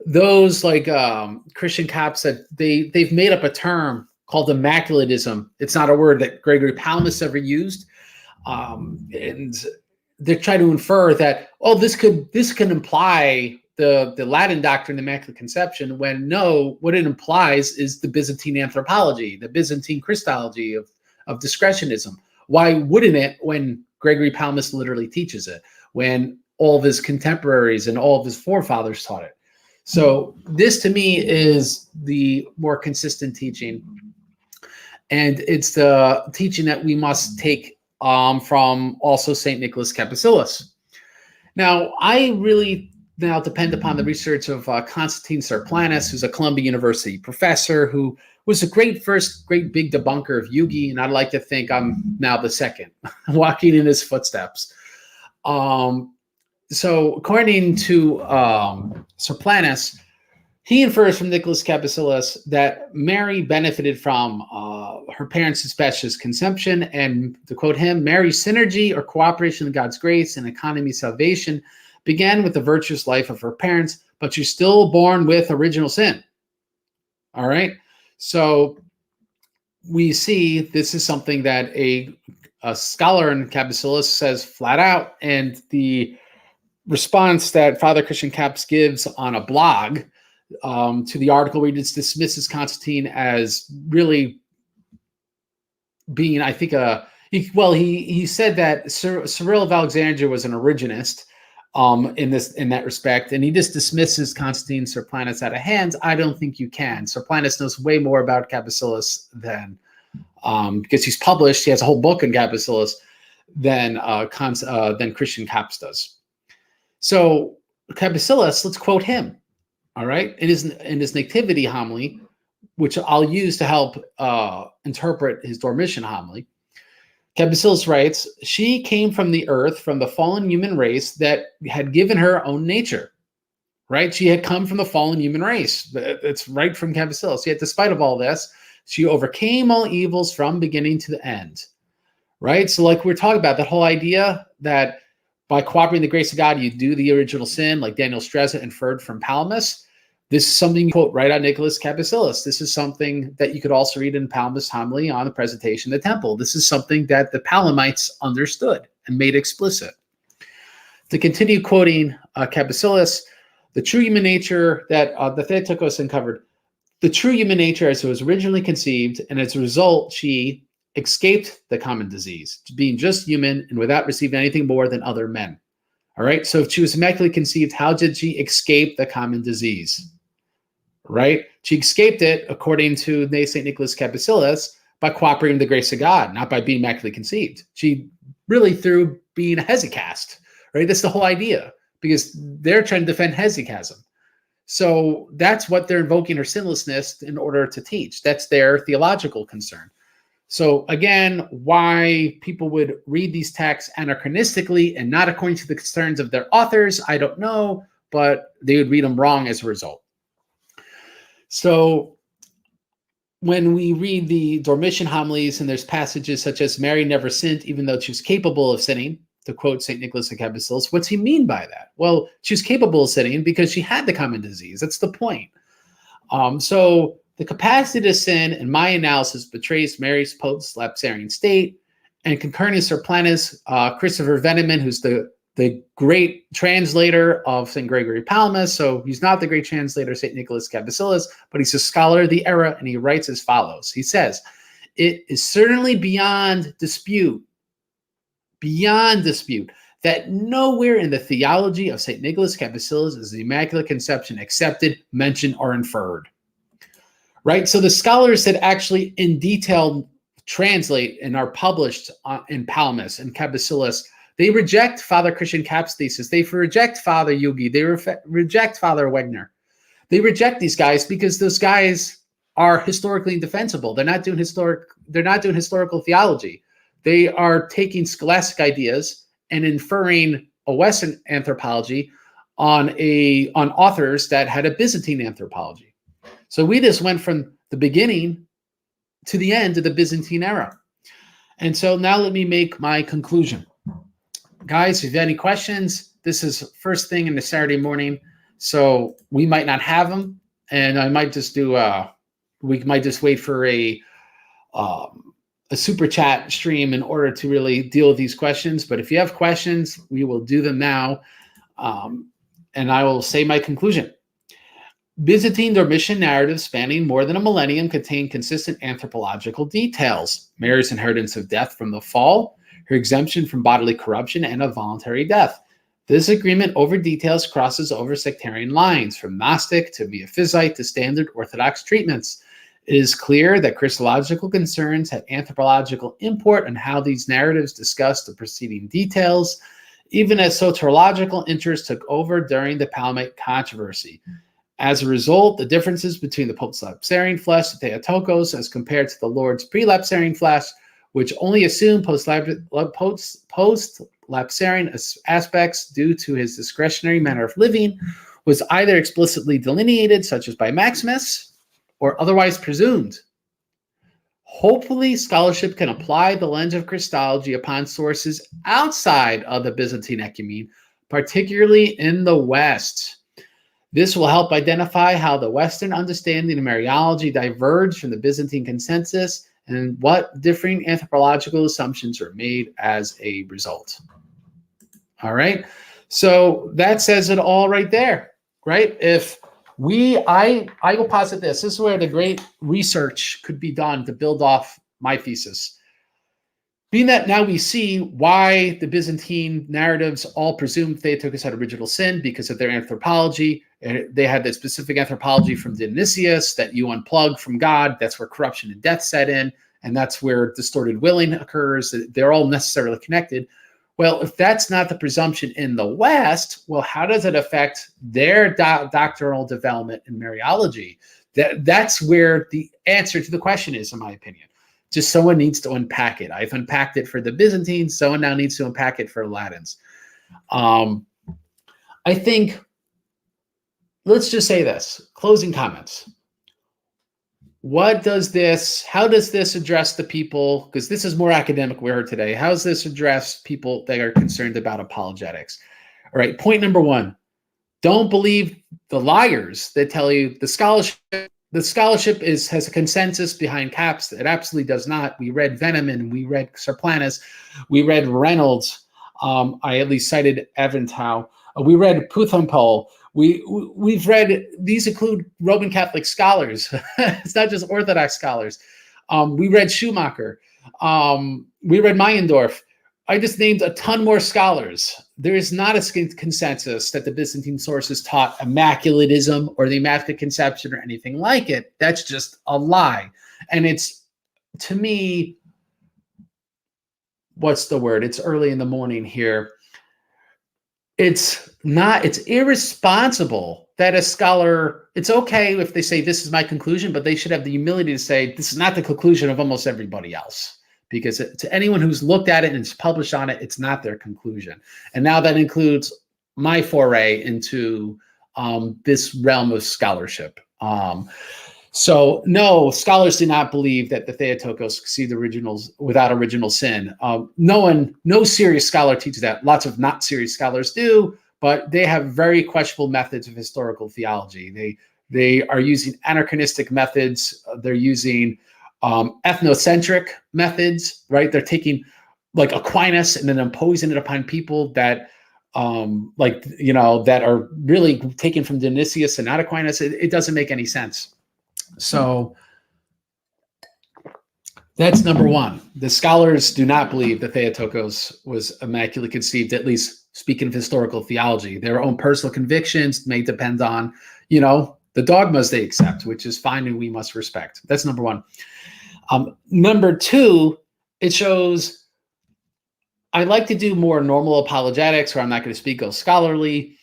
Those like Christian Copts, that they've made up a term called immaculatism. It's not a word that Gregory Palamas ever used. And they try to infer that, oh, this can imply the Latin doctrine, the Immaculate Conception, when no, what it implies is the Byzantine anthropology, the Byzantine Christology of discretionism. Why wouldn't it when Gregory Palamas literally teaches it, when all of his contemporaries and all of his forefathers taught it? So this to me is the more consistent teaching. And it's the teaching that we must take from also St. Nicholas Capasilas. Now, I really now depend upon the research of Constantine Sarplanus, who's a Columbia University professor who was a great big debunker of Yugi, and I'd like to think I'm now the second, walking in his footsteps. So according to Sarplanus, he infers from Nicholas Capasilas that Mary benefited from her parents' specious conception, and to quote him, Mary's synergy or cooperation in God's grace and economy of salvation began with the virtuous life of her parents, but she's still born with original sin. All right. So we see this is something that a scholar in Capasilas says flat out, and the response that Father Christian Caps gives on a blog to the article where he just dismisses Constantine as really being, I think, he said that Cyril of Alexandria was an originist in that respect, and he just dismisses Constantine Sarplanus out of hand. I don't think you can. Sarplanus knows way more about Capasilas than because he has a whole book on Capasilas than Christian Caps does. So Capasilas, let's quote him. All right, in his Nativity homily, which I'll use to help interpret his Dormition homily, Capasilas writes, she came from the earth, from the fallen human race that had given her own nature, right? She had come from the fallen human race. It's right from Capasilas. Yet despite of all this, she overcame all evils from beginning to the end, right? So like we're talking about, that whole idea that by cooperating the grace of God, you do the original sin, like Daniel Strezza inferred from Palamas. This is something you quote right on Nicholas Capasilas. This is something that you could also read in Palamas' homily on the presentation of the temple. This is something that the Palamites understood and made explicit. To continue quoting Capasilas, the true human nature that the Theotokos uncovered, the true human nature as it was originally conceived, and as a result, she escaped the common disease, being just human and without receiving anything more than other men. All right, so if she was immaculately conceived, how did she escape the common disease? Right? She escaped it, according to St. Nicholas Capasilas, by cooperating with the grace of God, not by being immaculately conceived. She really through being a hesychast, right? That's the whole idea, because they're trying to defend hesychasm. So that's what they're invoking her sinlessness in order to teach. That's their theological concern. So again, why people would read these texts anachronistically and not according to the concerns of their authors, I don't know, but they would read them wrong as a result. So when we read the Dormition homilies, and there's passages such as Mary never sinned even though she was capable of sinning, to quote St. Nicholas of Capasilas, what's he mean by that? Well, she was capable of sinning because she had the common disease. That's the point. So the capacity to sin, in my analysis, betrays Mary's postlapsarian state. And concurring Sarplanus, Christopher Veneman, who's the great translator of St. Gregory Palamas. So he's not the great translator of St. Nicholas Capasilas, but he's a scholar of the era, and he writes as follows. He says, it is certainly beyond dispute that nowhere in the theology of St. Nicholas Capasilas is the Immaculate Conception accepted, mentioned, or inferred. Right? So the scholars that actually in detail translate and are published in Palamas and Capasilas, they reject Father Christian Cap's thesis. They reject Father Yugi. They reject Father Wegner. They reject these guys because those guys are historically indefensible. They're not doing historical theology. They are taking scholastic ideas and inferring a Western anthropology on authors that had a Byzantine anthropology. So we just went from the beginning to the end of the Byzantine era. And so now let me make my conclusion. Guys, if you have any questions, this is first thing in the Saturday morning, so we might not have them, and I might just do we might just wait for a a super chat stream in order to really deal with these questions. But if you have questions, we will do them now. And I will say my conclusion. Byzantine Dormition narratives spanning more than a millennium contain consistent anthropological details. Mary's inheritance of death from the fall, her exemption from bodily corruption, and of voluntary death. This agreement over details crosses over sectarian lines, from Gnostic to Miaphysite to standard Orthodox treatments. It is clear that Christological concerns had anthropological import on how these narratives discuss the preceding details, even as soteriological interest took over during the Palamite controversy. As a result, the differences between the postlapsarian flesh, the Theotokos, as compared to the Lord's prelapsarian flesh, which only assumed postlapsarian aspects due to his discretionary manner of living, was either explicitly delineated, such as by Maximus, or otherwise presumed. Hopefully, scholarship can apply the lens of Christology upon sources outside of the Byzantine ecumene, particularly in the West. This will help identify how the Western understanding of Mariology diverged from the Byzantine consensus and what differing anthropological assumptions are made as a result. All right, so that says it all right there, right? I will posit this. This is where the great research could be done to build off my thesis. Being that now we see why the Byzantine narratives all presumed Theotokos had original sin because of their anthropology. They had that specific anthropology from Dionysius that you unplug from God. That's where corruption and death set in, and that's where distorted willing occurs. They're all necessarily connected. Well, if that's not the presumption in the West, well, how does it affect their doctrinal development in Mariology? That's where the answer to the question is, in my opinion. Just someone needs to unpack it. I've unpacked it for the Byzantines. Someone now needs to unpack it for the Latins. I think, let's just say this. Closing comments. How does this address the people? Because this is more academic we heard today. How does this address people that are concerned about apologetics? All right, point number one. Don't believe the liars that tell you the scholarship has a consensus behind caps. It absolutely does not. We read Veneman, we read Serplanus, we read Reynolds. I at least cited Eventhow. We read Puthampole. We've read, these include Roman Catholic scholars. It's not just Orthodox scholars. We read Schumacher. We read Meyendorff. I just named a ton more scholars. There is not a consensus that the Byzantine sources taught immaculatism or the Immaculate Conception or anything like it. That's just a lie. And it's, to me, what's the word? It's early in the morning here. It's irresponsible that a scholar, it's okay if they say this is my conclusion, but they should have the humility to say this is not the conclusion of almost everybody else. Because to anyone who's looked at it and is published on it, it's not their conclusion. And now that includes my foray into this realm of scholarship. So no, scholars do not believe that the Theotokos succeed the originals without original sin. No serious scholar teaches that. Lots of not serious scholars do, but they have very questionable methods of historical theology. They are using anachronistic methods. They're using ethnocentric methods, right? They're taking like Aquinas and then imposing it upon people that that are really taken from Dionysius and not Aquinas. It doesn't make any sense. So that's number one. The scholars do not believe that Theotokos was immaculately conceived, at least speaking of historical theology. Their own personal convictions may depend on, the dogmas they accept, which is fine and we must respect. That's number one. Number two, it shows I like to do more normal apologetics where I'm not going to speak scholarly.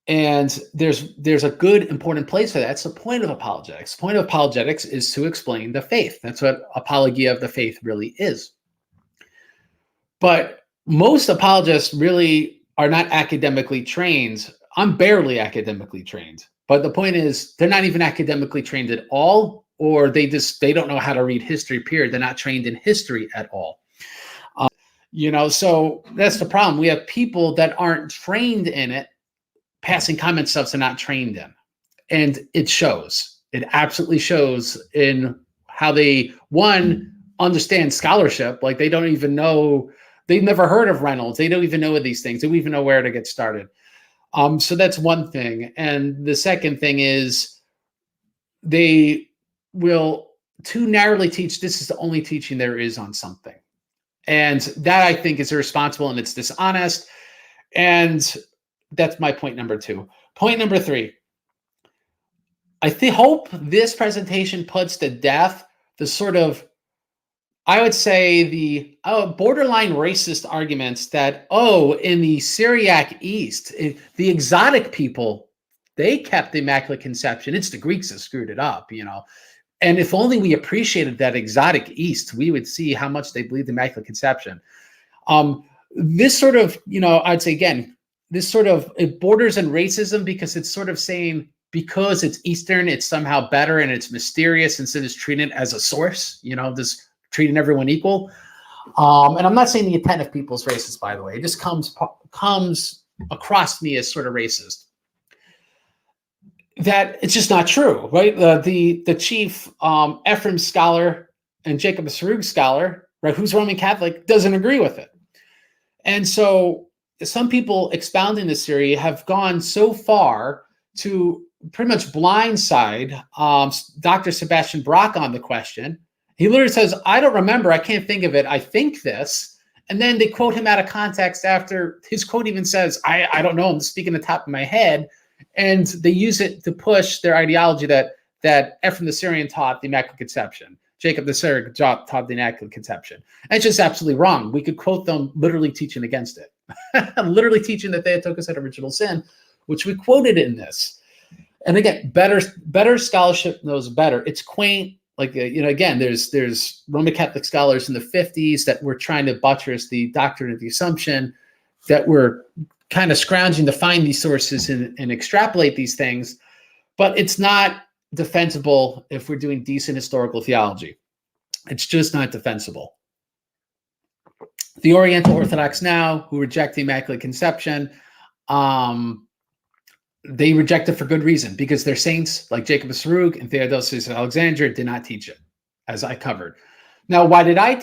And there's a good, important place for that. It's the point of apologetics. The point of apologetics is to explain the faith. That's what apologia of the faith really is. But most apologists really are not academically trained. I'm barely academically trained. But the point is, they're not even academically trained at all, or they don't know how to read history, period. They're not trained in history at all. So that's the problem. We have people that aren't trained in it, passing comment stuff they're not trained in. And it shows. It absolutely shows in how they, one, understand scholarship. Like they don't even know, they've never heard of Reynolds. They don't even know these things. They don't even know where to get started. So that's one thing. And the second thing is they will too narrowly teach, this is the only teaching there is on something. And that I think is irresponsible and it's dishonest. And that's my point number 2. Point number 3. I hope this presentation puts to death the sort of, I would say, the borderline racist arguments that, in the Syriac East, the exotic people, they kept the Immaculate Conception. It's the Greeks that screwed it up, And if only we appreciated that exotic East, we would see how much they believed in Immaculate Conception. This sort of, I'd say again, this sort of, it borders on racism because it's sort of saying, because it's Eastern, it's somehow better and it's mysterious instead of treating it as a source, just treating everyone equal. And I'm not saying the attentive people is racist, by the way. It just comes across me as sort of racist. That it's just not true, right? The chief Ephraim scholar and Jacob of Serug scholar, right, who's Roman Catholic, doesn't agree with it. And so some people expounding this theory have gone so far to pretty much blindside Dr. Sebastian Brock on the question. He literally says, I don't remember, I can't think of it, I think this. And then they quote him out of context after his quote even says, I don't know, I'm speaking the top of my head. And they use it to push their ideology that Ephraim the Syrian taught the Immaculate Conception. Jacob the Serug taught the Immaculate Conception. And it's just absolutely wrong. We could quote them literally teaching against it. Literally teaching that Theotokos had original sin, which we quoted in this. And again, better scholarship knows better. It's quaint. Like, again, there's Roman Catholic scholars in the 50s that were trying to buttress the doctrine of the Assumption, that were kind of scrounging to find these sources and extrapolate these things. But it's not defensible if we're doing decent historical theology. It's just not defensible. The Oriental Orthodox now, who reject the Immaculate Conception, they reject it for good reason, because their saints like Jacob of Serug and Theodosius of Alexandria did not teach it, as I covered. Now, why did I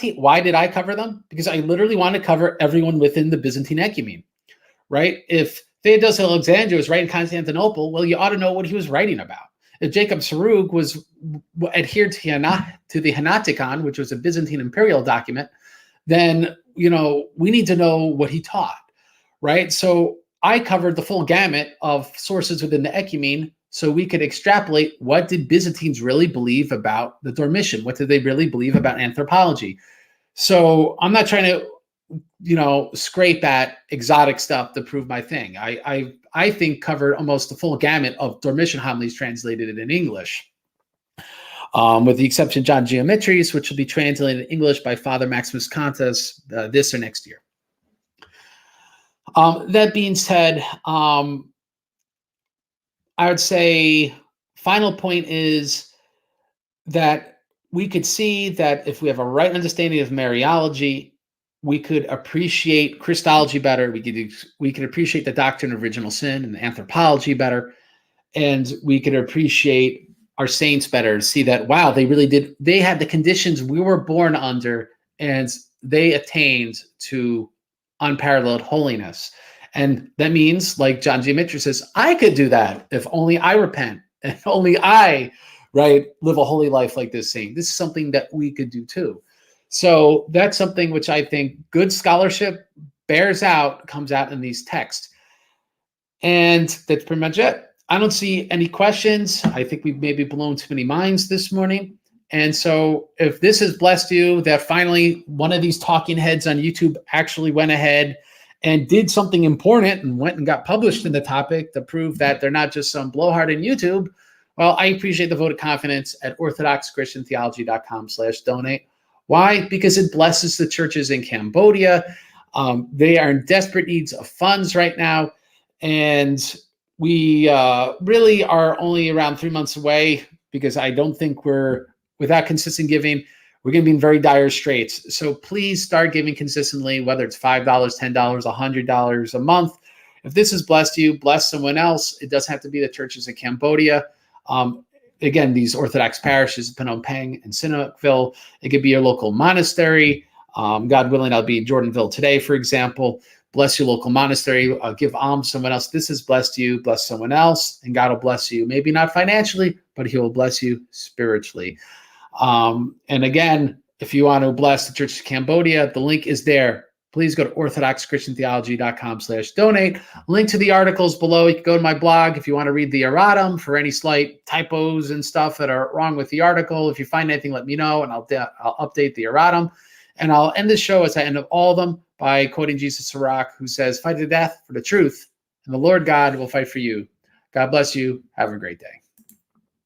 cover them? Because I literally want to cover everyone within the Byzantine ecumene, right? If Theodosius of Alexandria was writing Constantinople, well, you ought to know what he was writing about. If Jacob Serug was adhered to the Henoticon, which was a Byzantine imperial document, then we need to know what he taught, right? So I covered the full gamut of sources within the ecumene so we could extrapolate what did Byzantines really believe about the Dormition? What did they really believe about anthropology? So I'm not trying to, scrape at exotic stuff to prove my thing. I think covered almost the full gamut of Dormition homilies translated in English, with the exception of John Geometries, which will be translated in English by Father Maximus Contas this or next year. That being said, I would say final point is that we could see that if we have a right understanding of Mariology, we could appreciate Christology better. We could appreciate the doctrine of original sin and anthropology better, and we could appreciate our saints better. See that, wow, they really did. They had the conditions we were born under, and they attained to unparalleled holiness. And that means, like John Geometry says, I could do that if only I repent and only I, right, live a holy life like this saint. This is something that we could do too. So that's something which I think good scholarship comes out in these texts. And that's pretty much it. I don't see any questions. I think we've maybe blown too many minds this morning. And so if this has blessed you, that finally one of these talking heads on YouTube actually went ahead and did something important and went and got published in the topic to prove that they're not just some blowhard in YouTube, well, I appreciate the vote of confidence at orthodoxchristiantheology.com/donate. Why? Because it blesses the churches in Cambodia. They are in desperate needs of funds right now. And we really are only around 3 months away, because I don't think without consistent giving, we're going to be in very dire straits. So please start giving consistently, whether it's $5, $10, $100 a month. If this has blessed you, bless someone else. It doesn't have to be the churches in Cambodia. again, these Orthodox parishes, Phnom Penh and Sihanoukville. It could be your local monastery. God willing, I'll be in Jordanville today, for example. Bless your local monastery. Give alms to someone else. This has blessed you. Bless someone else, and God will bless you. Maybe not financially, but he will bless you spiritually. And again, if you want to bless the Church of Cambodia, the link is there. Please go to orthodoxchristiantheology.com/donate. Link to the articles below. You can go to my blog if you want to read the erratum for any slight typos and stuff that are wrong with the article. If you find anything, let me know, and I'll update the erratum. And I'll end this show, as I end all of them, by quoting Jesus Sirach, who says, "Fight to death for the truth, and the Lord God will fight for you." God bless you. Have a great day.